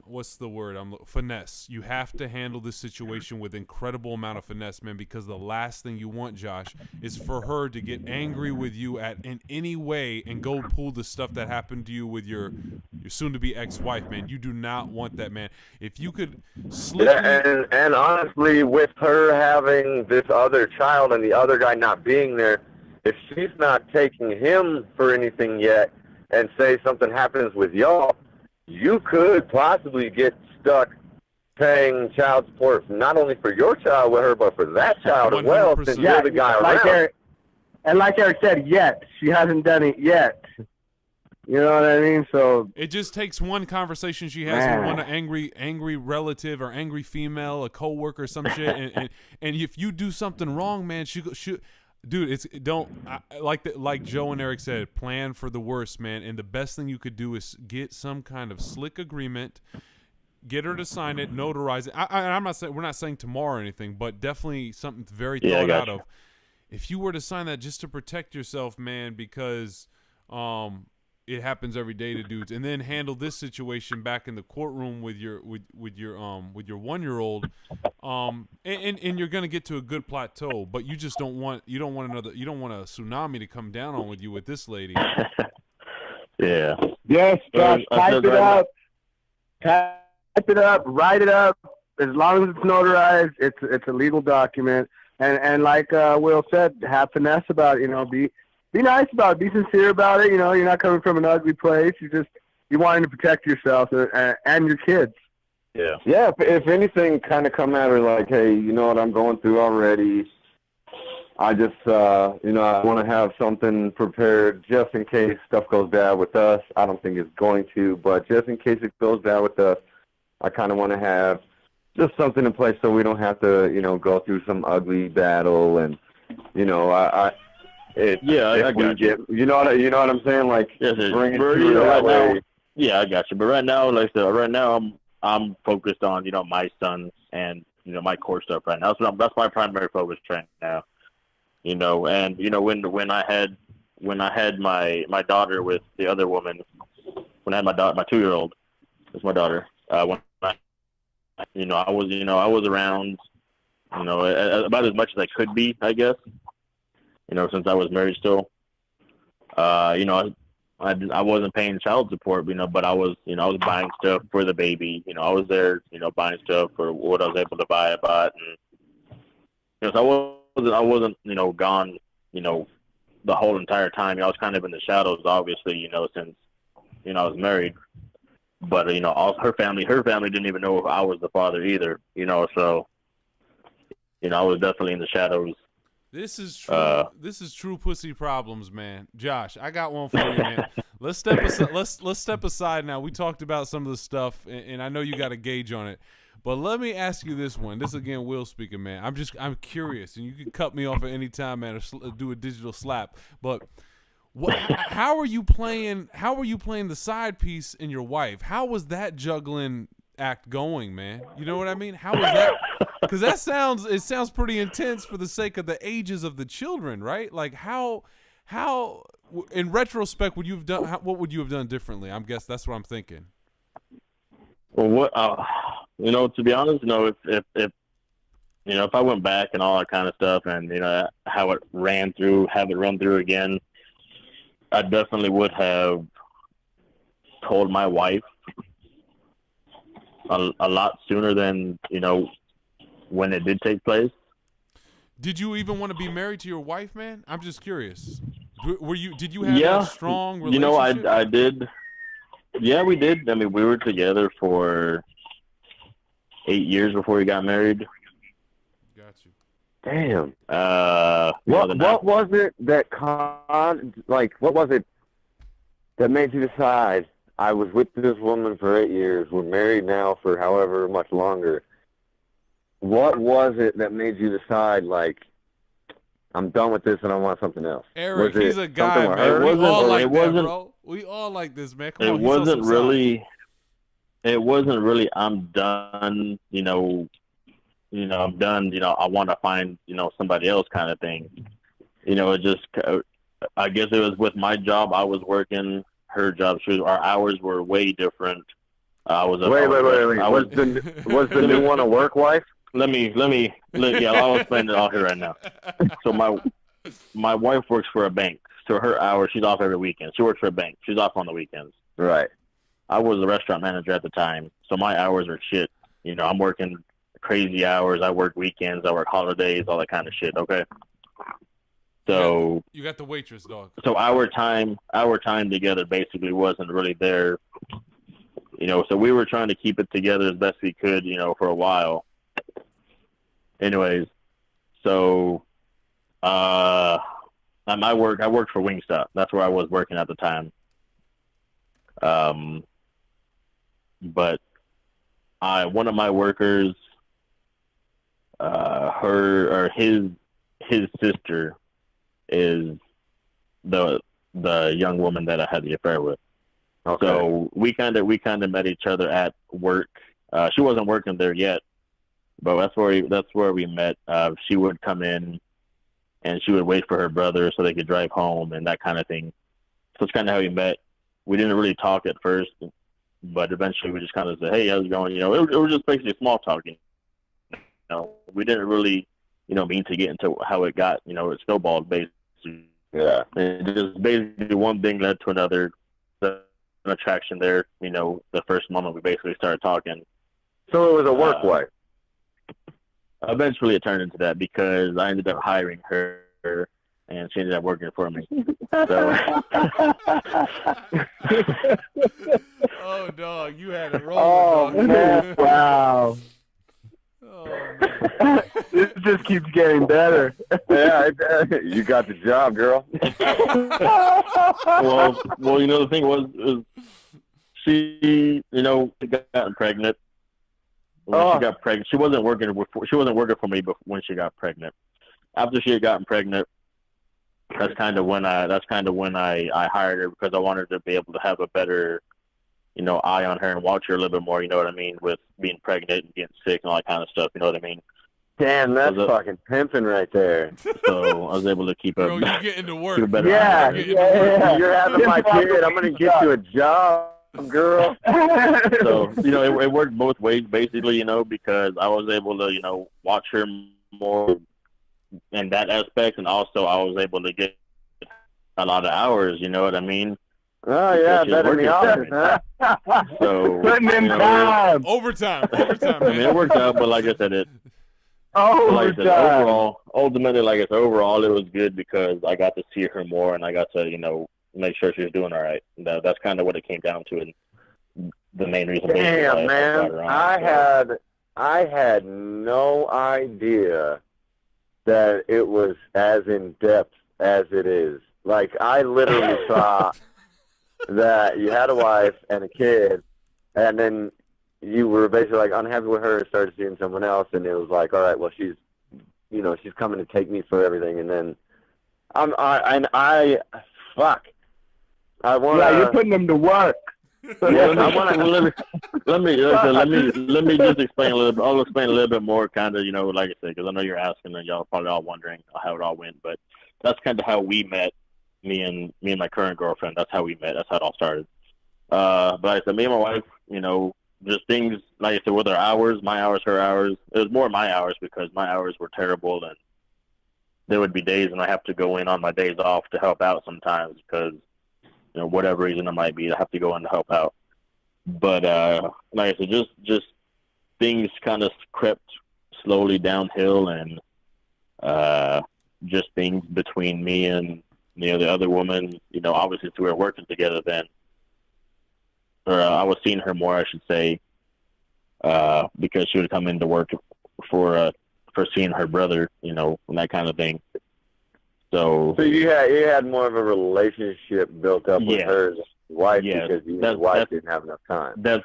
what's the word? Finesse. You have to handle this situation with incredible amount of finesse, man, because the last thing you want, Josh, is for her to get angry with you in any way and go pull the stuff that happened to you with your soon-to-be ex-wife, man. You do not want that, man. If you could slip. Yeah, and honestly, with her having this other child and the other guy not being there, if she's not taking him for anything yet, and say something happens with y'all, you could possibly get stuck paying child support not only for your child with her, but for that child 100%. As well, since you're the guy around. Like Eric said, yet. She hasn't done it yet. You know what I mean? So it just takes one conversation she has with one angry relative or angry female, a coworker, or some shit, and if you do something wrong, man, she dude, like Joe and Eric said, plan for the worst, man. And the best thing you could do is get some kind of slick agreement, get her to sign it, notarize it. I'm not saying we're not saying tomorrow or anything, but definitely something very thought out of. If you were to sign that just to protect yourself, man, because it happens every day to dudes, and then handle this situation back in the courtroom with your 1-year-old, and you're gonna get to a good plateau, but you don't want a tsunami to come down on with you with this lady. Yeah. Yes, Josh, type it up, write it up. As long as it's notarized, it's a legal document. And like Will said, have finesse about it. Be nice about it. Be sincere about it. You're not coming from an ugly place. You're wanting to protect yourself and your kids. Yeah. Yeah. If anything, kind of come at her like, hey, you know what I'm going through already. I just, I want to have something prepared just in case stuff goes bad with us. I don't think it's going to, but just in case it goes bad with us, I kind of want to have just something in place so we don't have to, go through some ugly battle. And, I got you. You know what I'm saying? Like, bring it to that way. Yeah, I got you. But right now, like I said, I'm focused on, my son and, my core stuff right now. That's my primary focus right now. And when I had my daughter with the other woman, when I had my 2-year-old, it's my daughter. I was around, about as much as I could be, I guess. Since I was married still. I wasn't paying child support, but I was buying stuff for the baby. I was there, buying stuff for what I was able to buy. I bought, and so I wasn't, gone, the whole entire time. I was kind of in the shadows, obviously, since, I was married. But also her family didn't even know if I was the father either. So, I was definitely in the shadows. This is true. This is true pussy problems, man. Josh, I got one for you, man. Let's step aside. Let's step aside now. We talked about some of the stuff, and I know you got a gauge on it. But let me ask you this one. This again, Will speaking, man. I'm curious, and you can cut me off at any time, man, or do a digital slap. But how are you playing? How are you playing the side piece in your wife? How was that juggling act going, man? You know what I mean? How was that? Because it sounds pretty intense for the sake of the ages of the children, right? Like how in retrospect would you have done? What would you have done differently? I guess that's what I'm thinking. Well, to be honest, if I went back and all that kind of stuff, and how it have it run through again, I definitely would have told my wife a lot sooner than when it did take place. Did you even want to be married to your wife, man? I'm just curious. Did you have that strong relationship? I did. Yeah, we did. I mean, we were together for 8 years before we got married. Got you. Damn. What was it that what was it that made you decide I was with this woman for 8 years, we're married now for however much longer? What was it that made you decide, like, I'm done with this and I want something else? Eric, he's a guy, man. We all like that, bro. We all like this, man. Come on, it wasn't really I'm done, I'm done, I want to find, somebody else kind of thing. It just, I guess it was with my job, I was working, her job, our hours were way different. Wait. Was the new one a work wife? I'll explain it all here right now. So my wife works for a bank. So her hours, she's off every weekend. She works for a bank. She's off on the weekends. Right. I was a restaurant manager at the time, so my hours are shit. I'm working crazy hours. I work weekends. I work holidays, all that kind of shit. Okay. So you got the waitress, dog. So our time together basically wasn't really there. So we were trying to keep it together as best we could, for a while. Anyways, so I worked for Wingstop. That's where I was working at the time. But one of my workers, his sister is the young woman that I had the affair with. Okay. So we kind of met each other at work. She wasn't working there yet, but that's where we met. She would come in, and she would wait for her brother so they could drive home and that kind of thing. So it's kind of how we met. We didn't really talk at first, but eventually we just kind of said, "Hey, how's it going?" It was just basically small talking. We didn't really, mean to get into how it got. It snowballed basically. Yeah. And just basically one thing led to another. An attraction there. The first moment we basically started talking. So it was a work wife. Eventually it turned into that because I ended up hiring her and she ended up working for me. So. Oh, dog, you had it wrong. Oh, man. Wow. Oh, man. This just keeps getting better. Yeah, you got the job, girl. well, the thing was she, got pregnant. When she got pregnant, she wasn't working for me, but when she got pregnant, after she had gotten pregnant, that's kind of when I hired her because I wanted to be able to have a better, eye on her and watch her a little bit more. You know what I mean, with being pregnant and getting sick and all that kind of stuff. You know what I mean? Damn, that's fucking pimping right there. So I was able to keep Bro, you getting to work. Yeah. You're having my kid. I'm gonna get you a job, girl. So it worked both ways basically. Because I was able to watch her more in that aspect, and also I was able to get a lot of hours. You know what I mean? Oh yeah, better in the office, huh? So putting in time. Overtime. Man. I mean, it worked out, but like I said, ultimately, overall, it was good because I got to see her more, and I got to, make sure she was doing all right. That's kind of what it came down to, and the main reason. Damn, man, I had no idea that it was as in depth as it is. Like, I literally saw that you had a wife and a kid, and then you were basically like unhappy with her, started seeing someone else, and it was like, all right, well, she's coming to take me for everything, and then I want. Yeah, you're putting them to work. Yeah, let me just explain a little bit. I'll explain a little bit more, kind of, like I said, because I know you're asking, and y'all probably all wondering how it all went, but that's kind of how we met. Me and my current girlfriend. That's how we met. That's how it all started. But like I said, me and my wife, just things, like I said, with our hours, my hours, her hours. It was more my hours because my hours were terrible, and there would be days when I have to go in on my days off to help out sometimes because, whatever reason it might be, I have to go in to help out. But like I said, just things kind of crept slowly downhill, and just things between me and the other woman. Obviously, we were working together then, or I was seeing her more, I should say, because she would come into work for seeing her brother, and that kind of thing. So you had more of a relationship built up with her wife because your wife didn't have enough time. That's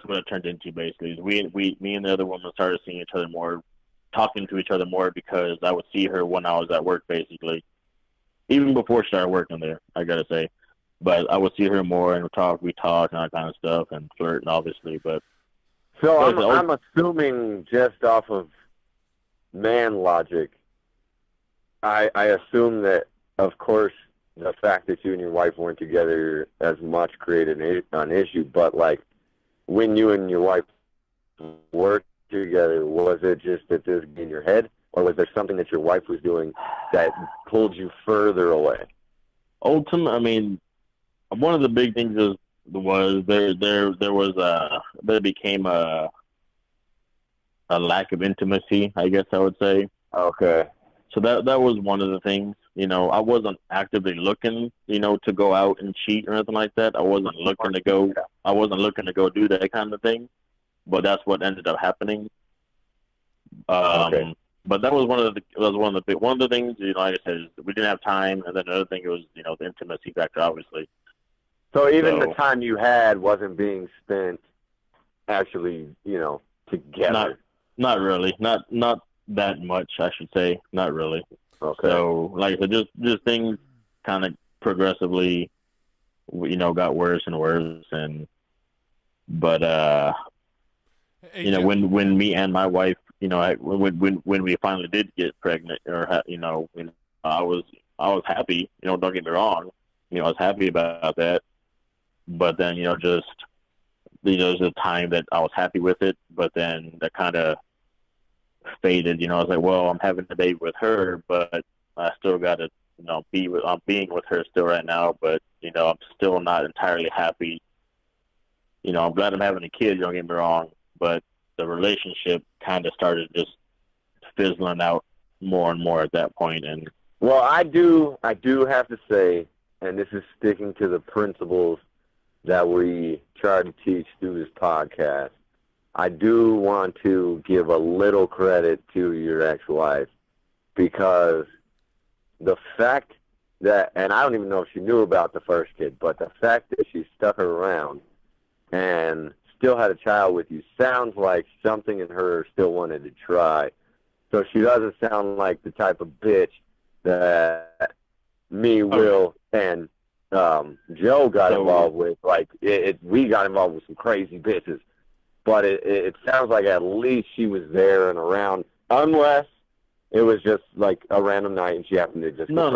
what it turned into. Basically, me and the other woman started seeing each other more, talking to each other more, because I would see her when I was at work, basically, even before she started working there, I gotta say. But I would see her more, and we talk and that kind of stuff, and flirt, and obviously. But so I'm assuming, just off of man logic, I assume that, of course, the fact that you and your wife weren't together as much created an issue. But like, when you and your wife worked together, was it just that this in your head, or was there something that your wife was doing that pulled you further away? Ultimately, I mean, one of the big things was there became a lack of intimacy, I guess I would say. Okay. So that was one of the things. I wasn't actively looking, to go out and cheat or anything like that. I wasn't looking to go do that kind of thing. But that's what ended up happening. Okay. But that was one of the things. Like I said, we didn't have time, and then another thing was, the intimacy factor, obviously. So even the time you had wasn't being spent actually, together. Not really. Not that much, I should say. Not really. Okay. So, like I said, just things kind of progressively, got worse and worse, but when me and my wife, when we finally did get pregnant, or I was happy. Don't get me wrong. I was happy about that. But then, just there's a time that I was happy with it, but then that kind of faded. I was like, well, I'm having a baby with her, but I still got to, I'm being with her still right now, but I'm still not entirely happy. I'm glad I'm having a kid. Don't get me wrong, but the relationship kind of started just fizzling out more and more at that point. And well, I do have to say, and this is sticking to the principles that we try to teach through this podcast, I do want to give a little credit to your ex-wife, because the fact that, and I don't even know if she knew about the first kid, but the fact that she stuck around and still had a child with you sounds like something in her still wanted to try. So she doesn't sound like the type of bitch that me, Will, and Joe got involved with. Like, we got involved with some crazy bitches. But it sounds like at least she was there and around, unless it was just like a random night and she happened to just... No.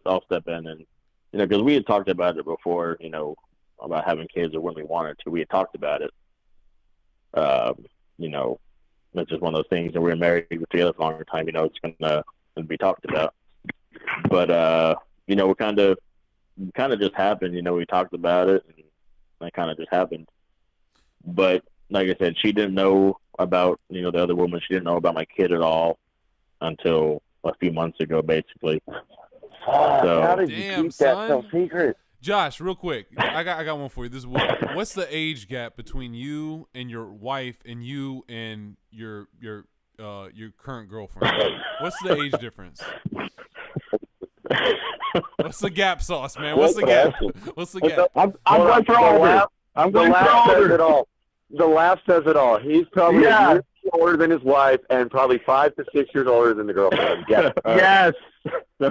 I'll step in, and because we had talked about it before, about having kids, or when we wanted to. We had talked about it. It's just one of those things that we're married together for a longer time. It's gonna be talked about. But we kind of just happened. We talked about it, and that kind of just happened. But like I said, she didn't know about the other woman. She didn't know about my kid at all until a few months ago, basically. So, how did you keep that so secret? Josh, real quick, I got one for you. This is what's the age gap between you and your wife, and you and your current girlfriend? What's the age difference? What's the gap sauce, man? What's the gap? What's the gap? I'm going for older. I'm going for older. The laugh says it all. He's probably a year older than his wife, and probably 5 to 6 years older than the girlfriend. Yes. So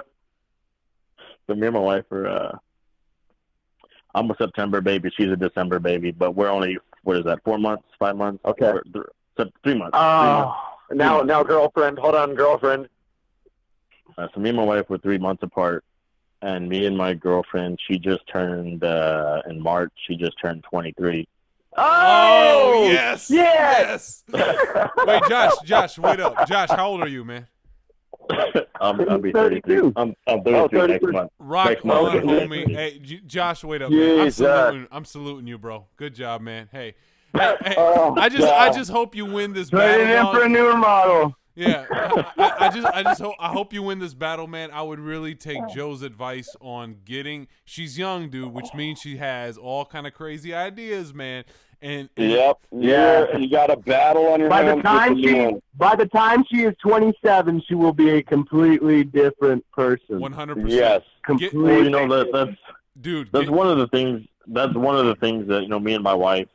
me and my wife are. I'm a September baby. She's a December baby, but we're only 4 months, 5 months. Okay. 3 months. Now, girlfriend. Hold on, girlfriend. So me and my wife were 3 months apart, and me and my girlfriend, she just turned in March. She just turned 23. Oh yes, yes. Wait, Josh, wait up, Josh. How old are you, man? I'll be 32. I'm 32 next month. Rock on, homie. Hey, Josh, wait up, man. I'm saluting you, bro. Good job, man. Hey, Hey, Oh, I God. just hope you win this Trade battle. it in dog. for a newer model. Yeah, I hope you win this battle, man. I would really take Joe's advice on getting. She's young, dude, which means she has all kind of crazy ideas, man. And Yep. Yeah. You got a battle on your By the hands. time she is 27, she will be a completely different person. 100%. Yes. Completely. Well, you know that's Dude. That's one of the things. That's one of the things that me and my wife.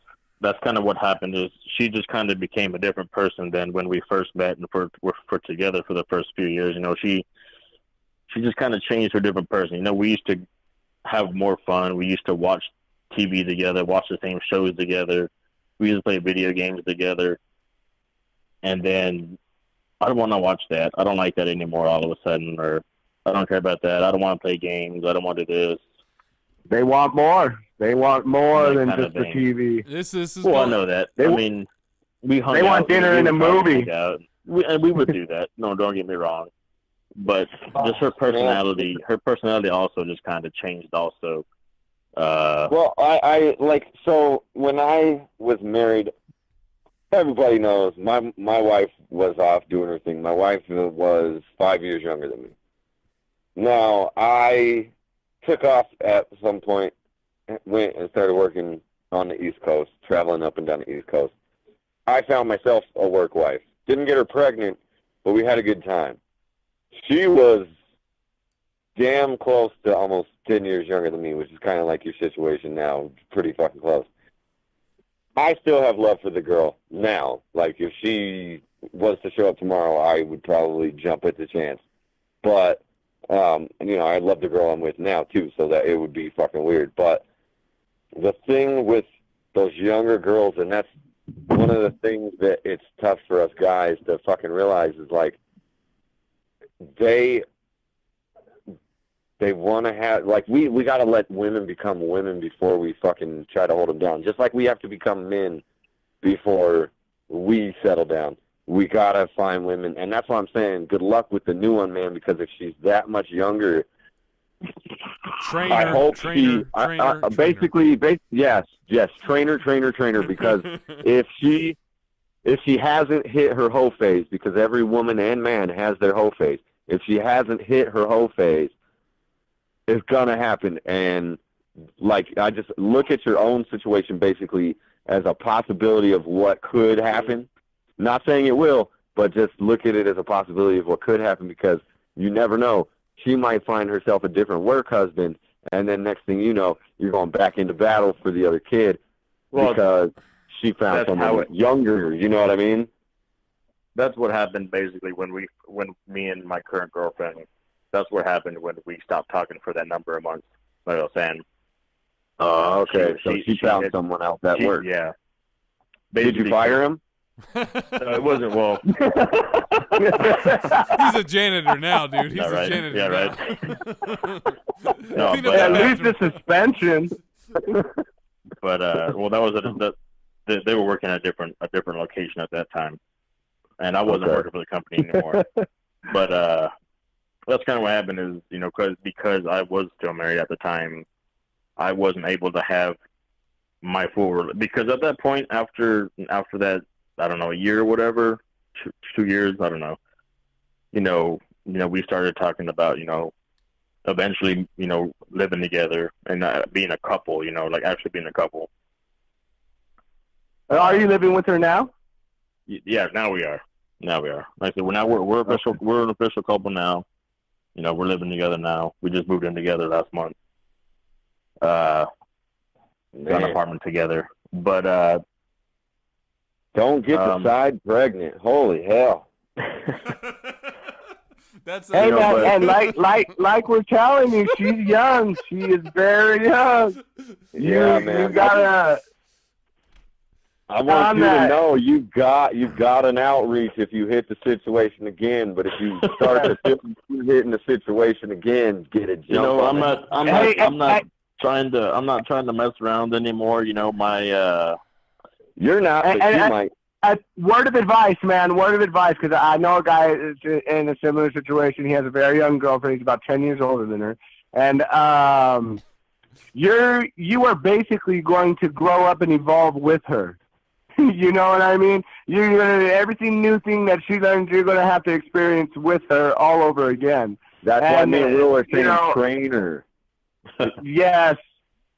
That's kind of what happened. Is she just kind of became a different person than when we first met and were together for the first few years. She just kind of changed to a different person. We used to have more fun. We used to watch TV together, watch the same shows together. We used to play video games together. And then I don't want to watch that. I don't like that anymore. All of a sudden, or I don't care about that. I don't want to play games. I don't want to do this. They want more. They want more That than kind just of the thing. TV. This is Well, I know that. They- We hung They out. want dinner We and a would probably movie. hang out. We would do that. No, don't get me wrong. But just her personality also just kind of changed also. Well, I like, so when I was married, everybody knows my wife was off doing her thing. My wife was 5 years younger than me. Now, I took off at some point, went and started working on the East Coast, traveling up and down the East Coast. I found myself a work wife. Didn't get her pregnant, but we had a good time. She was damn close to almost 10 years younger than me, which is kind of like your situation now, pretty fucking close. I still have love for the girl now. Like, if she was to show up tomorrow, I would probably jump at the chance. But, I love the girl I'm with now, too, so that it would be fucking weird. But the thing with those younger girls, and that's one of the things that it's tough for us guys to fucking realize is, like, they want to have, like, we got to let women become women before we fucking try to hold them down. Just like we have to become men before we settle down. We got to find women. And that's why I'm saying good luck with the new one, man, because if she's that much younger, trainer, I hope trainer, yes, trainer, because if she hasn't hit her hoe phase, because every woman and man has their hoe phase, if she hasn't hit her hoe phase, it's going to happen. And, like, I just look at your own situation basically as a possibility of what could happen. Not saying it will, but just look at it as a possibility of what could happen, because you never know. She might find herself a different work husband, and then next thing you know, you're going back into battle for the other kid because she found someone younger. You know what I mean? That's what happened basically when me and my current girlfriend. That's what happened when we stopped talking for that number of months. Like I was saying. Oh, okay. So she found someone else that worked. Yeah. Did you fire him? It wasn't well. He's a janitor now, dude. He's right? a janitor. Yeah, now. Right. No, but, at least the suspension. But that was they were working at a different location at that time, and I wasn't working for the company anymore. But that's kind of what happened is because I was still married at the time, I wasn't able to have my full because at that point after that, I don't know, a year or whatever, 2 years, I don't know. We started talking about, eventually, living together and being a couple, like actually being a couple. Are you living with her now? Yeah, now we are. Like I said, we're an official couple now. We're living together now. We just moved in together last month. Got an apartment together, but don't get the side pregnant. Holy hell! That's hey man, and like we're telling you, she's young. She is very young. Yeah, man. You gotta. I want you to know you've got an outreach if you hit the situation again. But if you start to hitting the situation again, get a jump. I'm not trying to mess around anymore. You're not, but you might. Word of advice, man. Word of advice, because I know a guy is in a similar situation. He has a very young girlfriend. He's about 10 years older than her, and you are basically going to grow up and evolve with her. You know what I mean? You're gonna everything new thing that she learns, you're gonna have to experience with her all over again. That's why me and Will are saying trainer. Yes,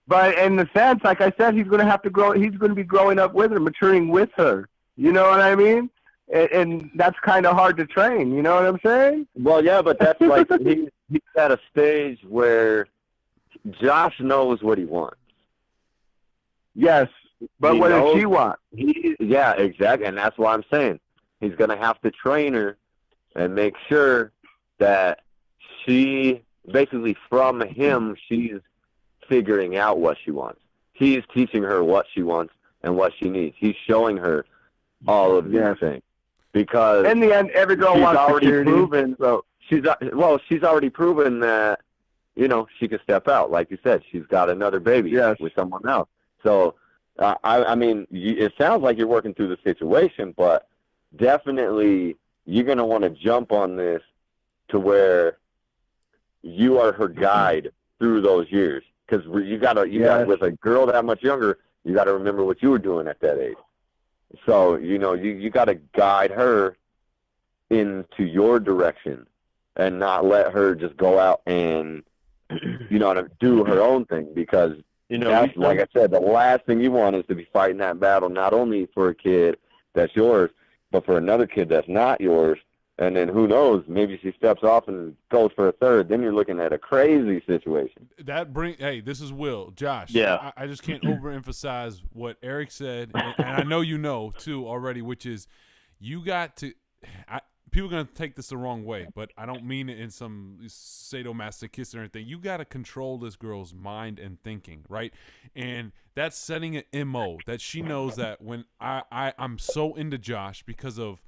but in the sense, like I said, he's gonna have to grow. He's gonna be growing up with her, maturing with her. You know what I mean? And that's kind of hard to train. You know what I'm saying? Well, yeah, but that's like he's at a stage where Josh knows what he wants. Yes, but what does she want? Yeah, exactly, and that's why I'm saying he's going to have to train her and make sure that she, basically from him, she's figuring out what she wants. He's teaching her what she wants and what she needs. He's showing her all of these things. Because in the end, every girl wants security. She's already proven that, you know, she can step out. Like you said, she's got another baby with someone else. So, I mean, it sounds like you're working through the situation, but definitely you're going to want to jump on this to where you are her guide through those years. Because you got with a girl that much younger, you got to remember what you were doing at that age. So, you know, you got to guide her into your direction and not let her just go out and, you know, do her own thing, because, you know, that's, like I said, the last thing you want is to be fighting that battle, not only for a kid that's yours, but for another kid that's not yours. And then who knows, maybe she steps off and goes for a third. Then you're looking at a crazy situation. Hey, this is Will. Josh, yeah. I just can't overemphasize what Eric said, and I know you know, too, already, which is you got to people are going to take this the wrong way, but I don't mean it in some sadomasochistic or anything. You got to control this girl's mind and thinking, right? And that's setting an MO that she knows that when I'm so into Josh because of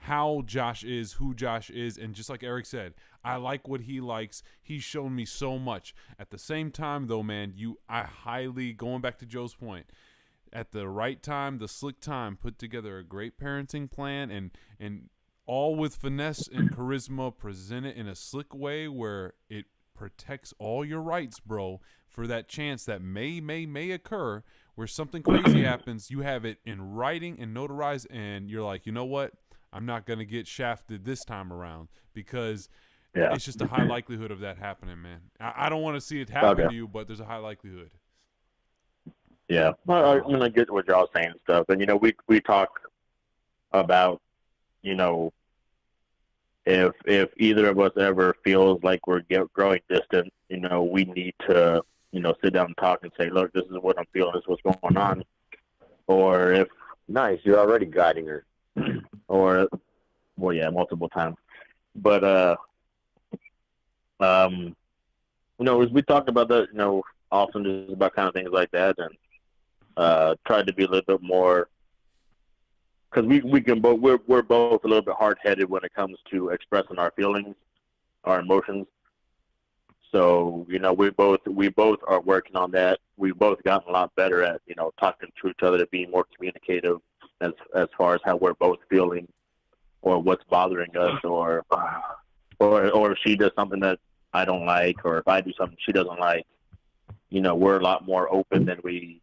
how Josh is, who Josh is, and just like Eric said, I like what he likes. He's shown me so much. At the same time, though, man, I highly, going back to Joe's point, at the right time, the slick time, put together a great parenting plan and all with finesse and charisma, present it in a slick way where it protects all your rights, bro, for that chance that may occur where something crazy happens. You have it in writing and notarized, and you're like, you know what? I'm not going to get shafted this time around, because it's just a high likelihood of that happening, man. I don't want to see it happen to you, but there's a high likelihood. Yeah. Well, I mean, I get what y'all saying and stuff. And, you know, we talk about, you know, if either of us ever feels like we're growing distant, you know, we need to, you know, sit down and talk and say, look, this is what I'm feeling, this is what's going on. Or if... Nice, you're already guiding her. Or, well, yeah, multiple times. But, you know, as we talk about that, you know, often just about kind of things like that, and try to be a little bit more, because we're both a little bit hard-headed when it comes to expressing our feelings, our emotions. So, you know, we both are working on that. We've both gotten a lot better at, you know, talking to each other, to be more communicative as far as how we're both feeling, or what's bothering us, or if she does something that I don't like, or if I do something she doesn't like. You know, we're a lot more open than we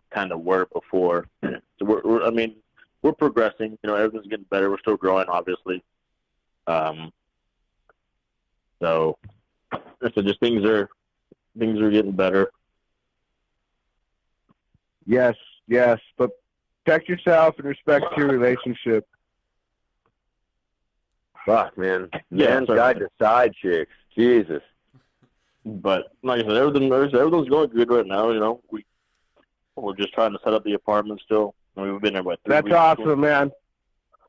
kind of were before. So we're progressing. You know, everything's getting better. We're still growing, obviously. So just things are getting better. Yes, but protect yourself and respect your relationship. Fuck, man. Man's guide to side chicks. Jesus. But like I said, everything's going good right now. You know, we're just trying to set up the apartment still. I mean, we've been there about 3 weeks. That's awesome, man.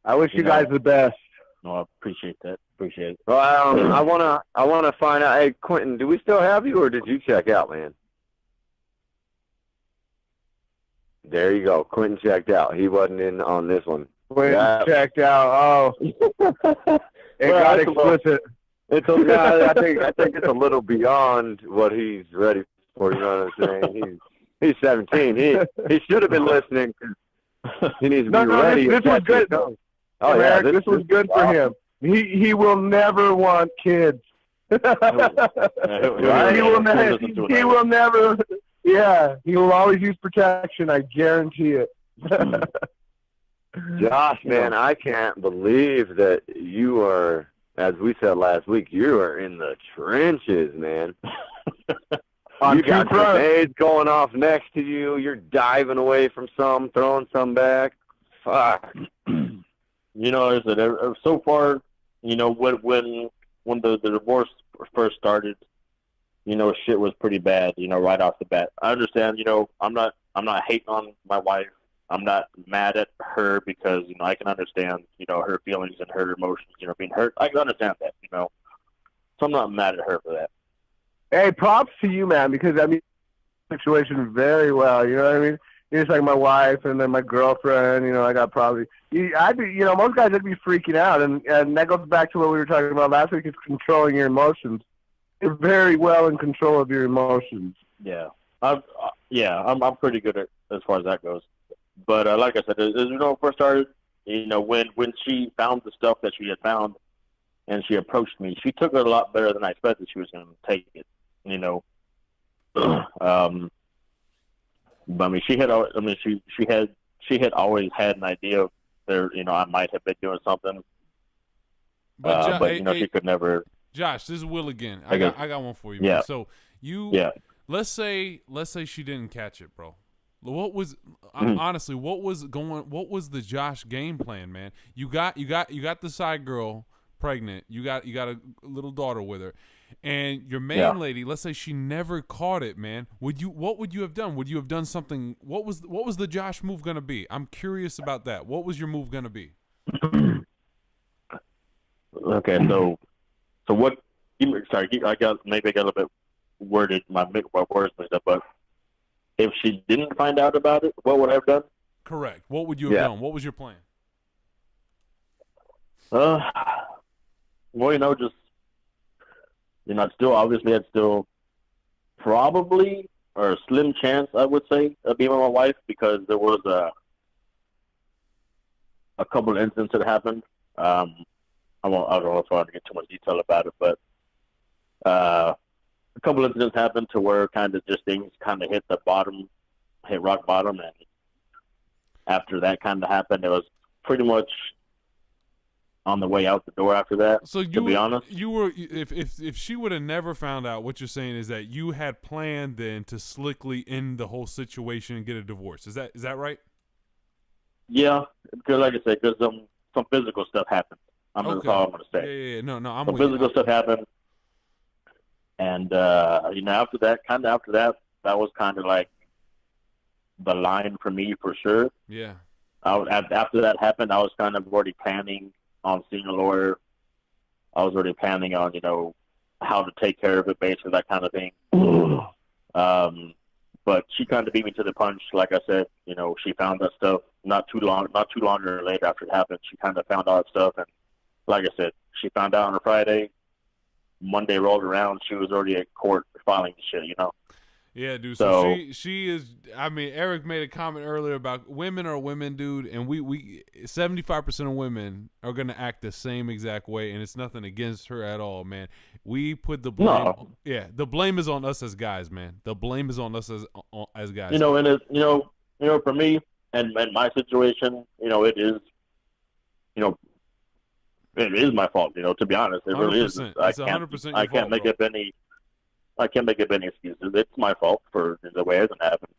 I wish you guys the best. No, I appreciate that. Appreciate it. Well, I wanna find out. Hey, Quentin, do we still have you, or did you check out, man? There you go. Quentin checked out. He wasn't in on this one. Quentin checked out. Oh, it got explicit. I think it's a little beyond what he's ready for. You know what I'm saying? He's 17. He should have been listening. He needs to be ready. This was good. Oh yeah, this was good for him. He will never want kids. Right? He will never. Yeah, he will always use protection. I guarantee it. Josh, man, I can't believe that you are, as we said last week, you are in the trenches, man. You got grenades going off next to you. You're diving away from some, throwing some back. Fuck. You know, so far, you know, when the divorce first started, you know, shit was pretty bad, you know, right off the bat. I understand, you know, I'm not hating on my wife. I'm not mad at her because, you know, I can understand, you know, her feelings and her emotions, you know, being hurt. I can understand that, you know. So I'm not mad at her for that. Hey, props to you, man, because I mean, situation very well. You know what I mean? You're just like my wife and then my girlfriend. You know, I got probably. I'd be, you know, most guys would be freaking out, and that goes back to what we were talking about last week: is controlling your emotions. You're very well in control of your emotions. Yeah, I'm pretty good at as far as that goes. But like I said, as you know, first started, you know, when she found the stuff that she had found, and she approached me, she took it a lot better than I expected she was going to take it. You know, but I mean, she had always had an idea of there. You know, I might have been doing something, but you know, she could never. Josh, this is Will again. I got one for you. Yeah. Man. So let's say she didn't catch it, bro. What was honestly? What was the Josh game plan, man? You got the side girl pregnant. You got a little daughter with her. And your main lady, let's say she never caught it, man. What would you have done? Would you have done something? What was the Josh move gonna be? I'm curious about that. What was your move gonna be? Okay, so what? Sorry, I got a little bit worded my words mixed up. But if she didn't find out about it, what would I have done? Correct. What would you have done? What was your plan? Well, you know, just. You know, I'd still probably, or a slim chance, I would say, of being with my wife, because there was a couple of incidents that happened. I don't know if I want to get too much detail about it, but a couple of incidents happened to where kind of just things kind of hit rock bottom, and after that kind of happened, it was pretty much on the way out the door after that. So to be honest, you were if she would have never found out, what you're saying is that you had planned then to slickly end the whole situation and get a divorce. Is that right? Yeah, because like I said, because some physical stuff happened. That's all I'm gonna say. Yeah. No, I'm some with physical stuff happened, and you know, after that, that was kind of like the line for me for sure. Yeah. After that happened, I was kind of already planning on seeing a lawyer. I was already planning on, you know, how to take care of it, basically, that kind of thing. But she kind of beat me to the punch. Like I said, you know, she found that stuff not too long later after it happened. She kind of found all that stuff, and like I said, she found out on a Friday. Monday rolled around, she was already at court filing the shit, you know. Yeah, dude. So she is. I mean, Eric made a comment earlier about women are women, dude, and we 75% of women are gonna act the same exact way, and it's nothing against her at all, man. We put the blame. No. Yeah, the blame is on us as guys, man. The blame is on us as guys. You know, and it's for me and my situation, you know, it is, you know, it is my fault. You know, to be honest, it really is. It's 100% I can't make up any. I can't make up any excuses. It's my fault for the way it happened.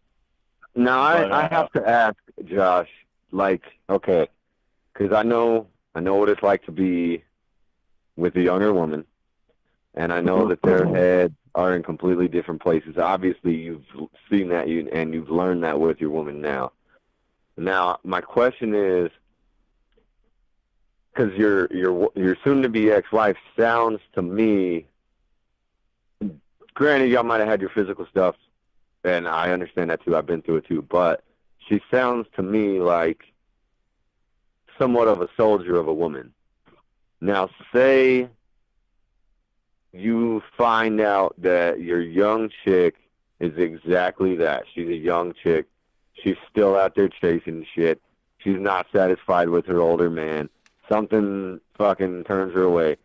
Now, I have to ask, Josh, like, okay, because I know what it's like to be with a younger woman, and I know that their heads are in completely different places. Obviously, you've seen that, and you've learned that with your woman now. Now, my question is, because your soon-to-be ex-wife sounds to me, granted, y'all might have had your physical stuff, and I understand that too. I've been through it too. But she sounds to me like somewhat of a soldier of a woman. Now, say you find out that your young chick is exactly that. She's a young chick. She's still out there chasing shit. She's not satisfied with her older man. Something fucking turns her away.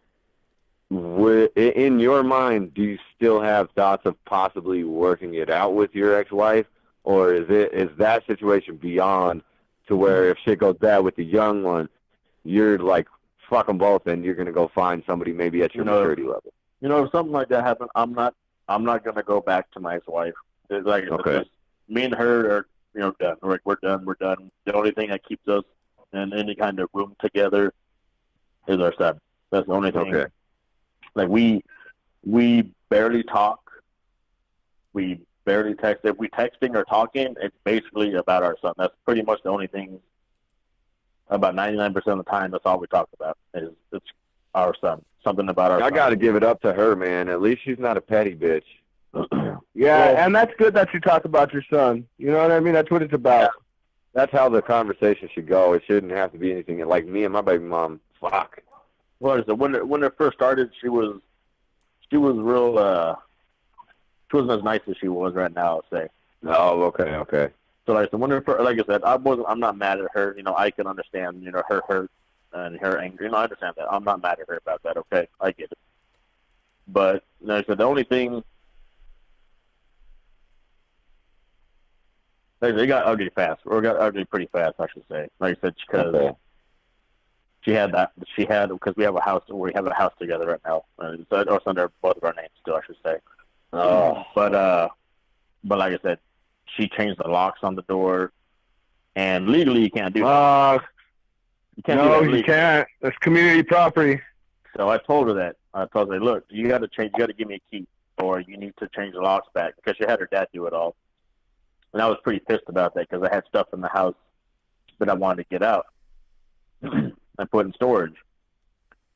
In your mind, do you still have thoughts of possibly working it out with your ex-wife, or is that situation beyond to where if shit goes bad with the young one, you're like, fuck them both, and you're gonna go find somebody maybe at your maturity level. If something like that happens, I'm not gonna go back to my ex-wife. It's like, Okay. it's me and her are, done. We're done. The only thing that keeps us in any kind of room together is our son. That's the only thing. Okay. Like, we barely talk. We barely text. If we texting or talking, it's basically about our son. That's pretty much the only thing. About 99% of the time, that's all we talk about. It's our son. Something about our son. I got to give it up to her, man. At least she's not a petty bitch. Yeah, and that's good that you talk about your son. You know what I mean? That's what it's about. Yeah. That's how the conversation should go. It shouldn't have to be anything like me and my baby mom. Fuck. Well, so when it first started, she was real. She wasn't as nice as she was right now, I'll say. Oh, okay. So like I said, I'm not mad at her. I can understand, her hurt and her anger. I understand that. I'm not mad at her about that. Okay, I get it. But like I said, the only thing, they got ugly fast, or got ugly pretty fast, I should say. Like I said, because because we have a house together right now. So it's under both of our names still, I should say. But like I said, she changed the locks on the door, and legally you can't do that. You can't. That's community property. So I told her that. I told her, look, you got to give me a key, or you need to change the locks back, because she had her dad do it all. And I was pretty pissed about that, because I had stuff in the house that I wanted to get out and put in storage.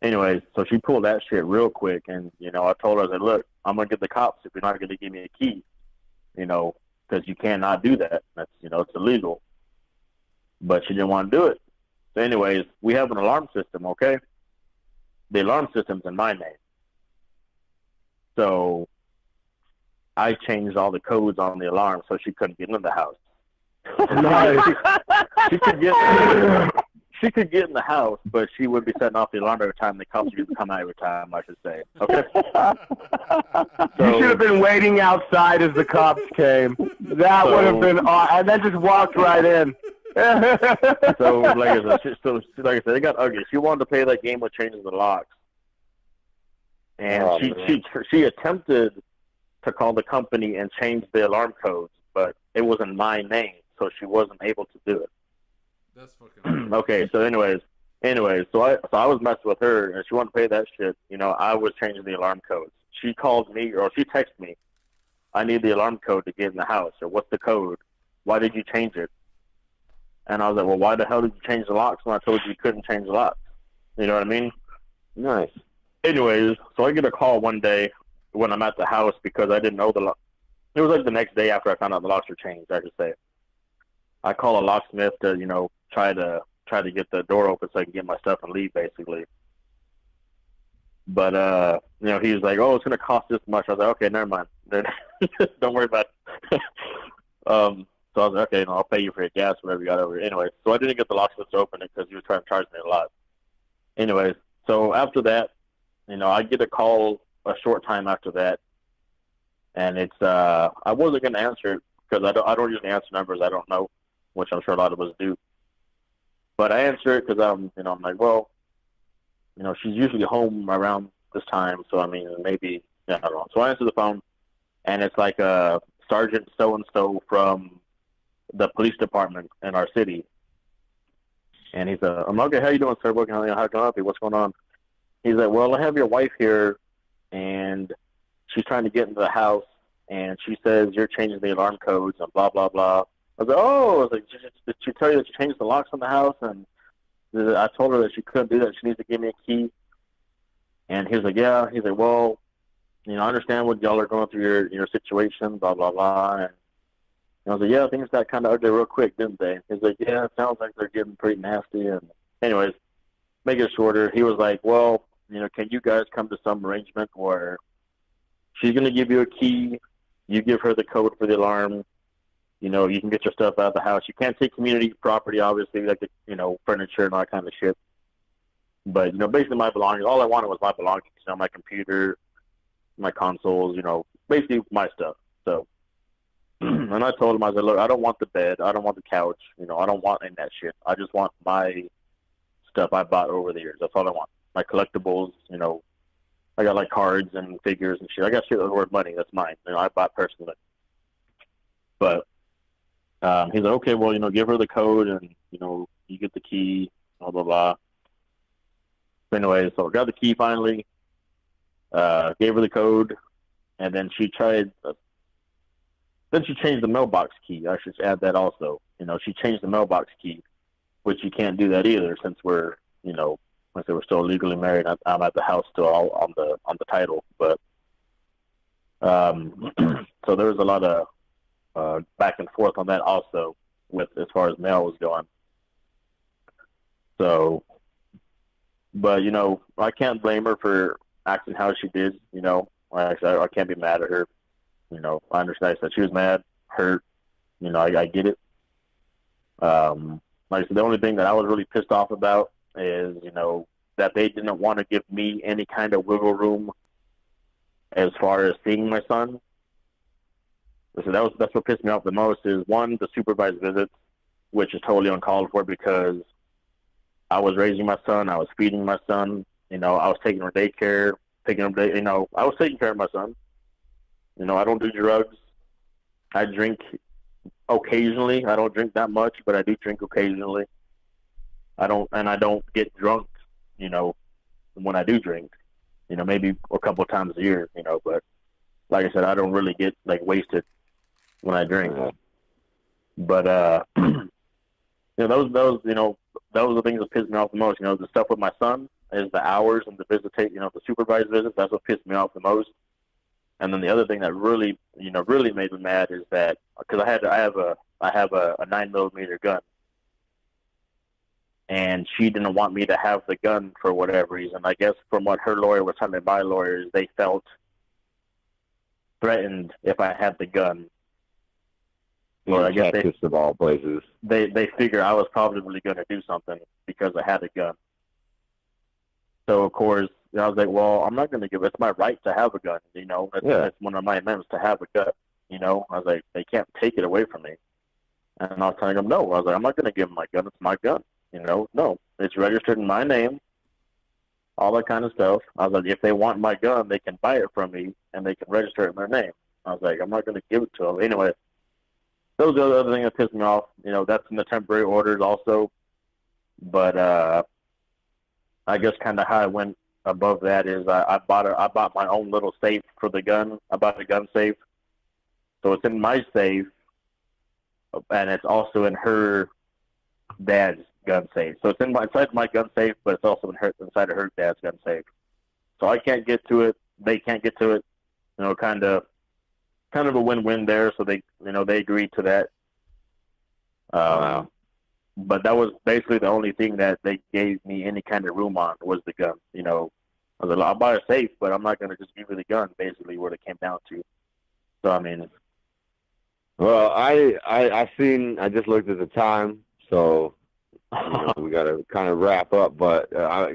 Anyways, so she pulled that shit real quick, and I told her, I said, look, I'm gonna get the cops if you're not gonna give me a key, because you cannot do that. That's it's illegal. But she didn't want to do it. So anyways, we have an alarm system, okay? The alarm system's in my name. So I changed all the codes on the alarm so she couldn't get into the house. Nice. She could get in the house, but she would be setting off the alarm every time the cops would come out every time, I should say. Okay? You should have been waiting outside as the cops came. That would have been and then just walked right in. So, like I said, they got ugly. She wanted to play that game with changing the locks. And she attempted to call the company and change the alarm codes, but it was in my name, so she wasn't able to do it. That's fucking okay. So anyways, so I was messing with her, and she wanted to pay that shit. I was changing the alarm codes. She called me, or she texted me, I need the alarm code to get in the house, or what's the code? Why did you change it? And I was like, well, why the hell did you change the locks when I told you couldn't change the locks? You know what I mean? Nice. Anyways, so I get a call one day when I'm at the house, because I didn't know the lock. It was like the next day after I found out the locks were changed, I should say. I call a locksmith to, try to get the door open so I can get my stuff and leave, basically. But he was like, "Oh, it's gonna cost this much." I was like, "Okay, never mind. Don't worry about it." So I was like, "Okay, I'll pay you for your gas, whatever you got over." Anyway, so I didn't get the locksmith to open it because he was trying to charge me a lot. Anyways, so after that, I get a call a short time after that, and it's I wasn't gonna answer it because I don't usually answer numbers I don't know, which I'm sure a lot of us do. But I answer it because I'm like, well, she's usually home around this time, so I mean, maybe, I don't know. So I answer the phone, and it's like a Sergeant so-and-so from the police department in our city. And he's I'm okay, how you doing, sir? How can I help you? What's going on? He's like, well, I have your wife here, and she's trying to get into the house, and she says you're changing the alarm codes and blah, blah, blah. I was like, oh, did she tell you that she changed the locks on the house? And I told her that she couldn't do that. She needs to give me a key. And he was like, yeah. He's like, well, I understand what y'all are going through your situation, blah, blah, blah. And I was like, yeah, things got kind of ugly real quick, didn't they? He's like, yeah, it sounds like they're getting pretty nasty. And anyways, make it shorter, he was like, well, can you guys come to some arrangement where she's going to give you a key, you give her the code for the alarm, you can get your stuff out of the house. You can't take community property, obviously, like furniture and all that kind of shit. But, basically my belongings, all I wanted was my belongings, my computer, my consoles, basically my stuff. So And I told him, I said, look, I don't want the bed. I don't want the couch. You know, I don't want any of that shit. I just want my stuff I bought over the years. That's all I want. My collectibles, you know, I got like cards and figures and shit. I got shit that's worth money. That's mine. You know, I bought personally. But he's like, okay, well, you know, give her the code and, you know, you get the key, blah, blah, blah. So anyway, so I got the key finally, gave her the code, and then she tried, then she changed the mailbox key. I should add that also. You know, she changed the mailbox key, which you can't do that either since we're, you know, once they were still legally married. I'm at the house still all on the title. But so there was a lot of back and forth on that also with as far as mail was going. So, but, you know, I can't blame her for acting how she did, you know. I can't be mad at her. You know, I understand that she was mad, hurt. You know, I get it. Like I said, the only thing that I was really pissed off about is, you know, that they didn't want to give me any kind of wiggle room as far as seeing my son. So that's what pissed me off the most is, one, the supervised visits, which is totally uncalled for because I was raising my son, I was feeding my son, you know, I was taking him to daycare, you know, I was taking care of my son. You know, I don't do drugs. I drink occasionally. I don't drink that much, but I do drink occasionally. I don't get drunk, you know, when I do drink. You know, maybe a couple of times a year, you know, but like I said, I don't really get like wasted when I drink. But you know, those you know, those are the things that pissed me off the most. You know, the stuff with my son is the hours and the visitate, you know, the supervised visits. That's what pissed me off the most. And then the other thing that really, you know, really made me mad is that because I have a 9mm gun, and she didn't want me to have the gun for whatever reason. I guess from what her lawyer was telling my lawyers, they felt threatened if I had the gun. Or I guess Texas of all places. They figure I was probably going to do something because I had a gun. So of course, I was like, well, I'm not going to give it. It's my right to have a gun. You know, that's one of my amendments to have a gun. You know, I was like, they can't take it away from me. And I was telling them, no. I was like, I'm not going to give them my gun. It's my gun. You know, no, it's registered in my name. All that kind of stuff. I was like, if they want my gun, they can buy it from me and they can register it in their name. I was like, I'm not going to give it to them. Anyway, those are the other thing that pissed me off. You know, that's in the temporary orders also. But I guess kind of how I went above that is I bought my own little safe for the gun. I bought a gun safe, so it's in my safe, and it's also in her dad's gun safe. So it's inside my gun safe, but it's also inside of her dad's gun safe. So I can't get to it. They can't get to it. You know, kind of a win-win there. So they agreed to that. Wow. But that was basically the only thing that they gave me any kind of room on was the gun. You know, I was like, I'll buy a safe, but I'm not going to just give you the gun, basically what it came down to. So, I mean. Well, I just looked at the time, so you know, we got to kind of wrap up. But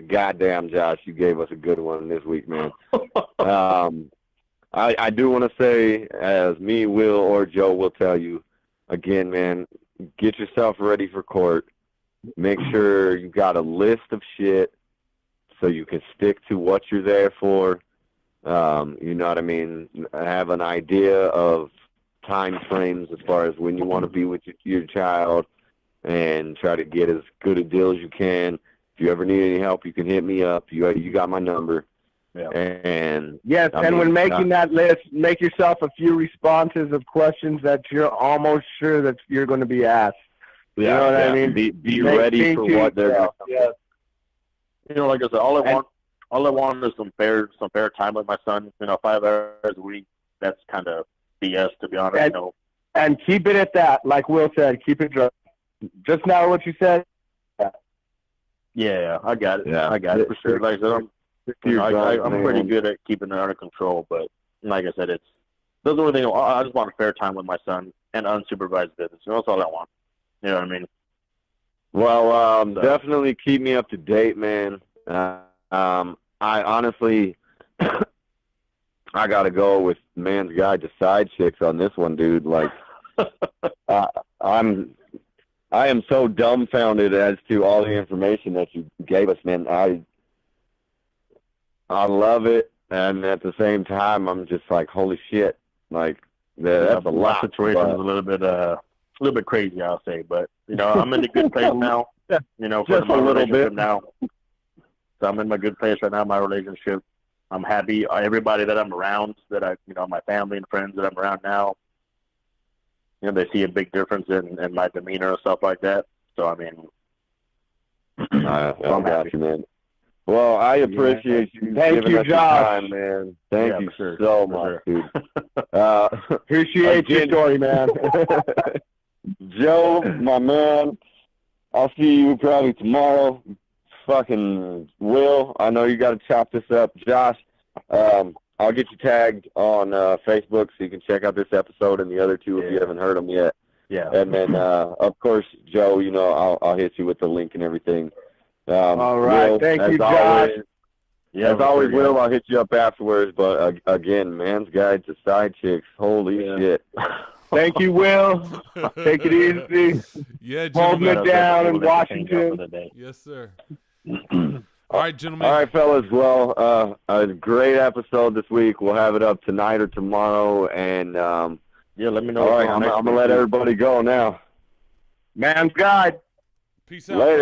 goddamn, Josh, you gave us a good one this week, man. I do want to say, as me, Will, or Joe will tell you, again, man, get yourself ready for court. Make sure you got a list of shit so you can stick to what you're there for. You know what I mean? Have an idea of time frames as far as when you want to be with your child, and try to get as good a deal as you can. If you ever need any help, you can hit me up. You got my number. Yeah. And yes, when making that list, make yourself a few responses of questions that you're almost sure that you're going to be asked. You know what I mean? Be ready for what they're going to. Yeah. You know, like I said, all I want is some fair time with my son. You know, 5 hours a week. That's kind of BS, to be honest. And, you know. And keep it at that, like Will said. Keep it dry. Just now, what you said. Yeah, I got it. Yeah. I got it for sure. Like I said, I'm pretty good at keeping it under control, but like I said, that's the only thing. I just want a fair time with my son and unsupervised visits. That's all I want. You know what I mean? Well, definitely keep me up to date, man. I honestly, I gotta go with Man's Guide to Side Chicks on this one, dude. Like, I am so dumbfounded as to all the information that you gave us, man. I love it, and at the same time, I'm just like, holy shit, like that's a lot. My situation is a little bit crazy, I'll say, but I'm in a good place now. For Just my a little relationship bit. now. So I'm in my good place right now. My relationship, I'm happy. Everybody that I'm around, my family and friends that I'm around now, they see a big difference in my demeanor and stuff like that. So I mean, I got you, man. Well, I appreciate you Thank giving you, us your Josh. time, man. Thank you for sure. so For much, dude. Appreciate your again- story, man. Joe, my man, I'll see you probably tomorrow. Fucking Will, I know you got to chop this up. Josh, I'll get you tagged on Facebook so you can check out this episode and the other two if you haven't heard them yet. Yeah. And then, of course, Joe, I'll hit you with the link and everything. All right. Will, Thank as you, Josh. always, Yeah, as for always, sure, Will, I'll hit you up afterwards. But again, Man's Guide to Side Chicks. Holy shit. Thank you, Will. Take it easy. Yeah, Holding gentlemen. it down in Washington. Yes, sir. All right, gentlemen. All right, fellas. Well, a great episode this week. We'll have it up tonight or tomorrow. And let me know. all right, I'm gonna let everybody go now. Man's Guide. Peace out. Later.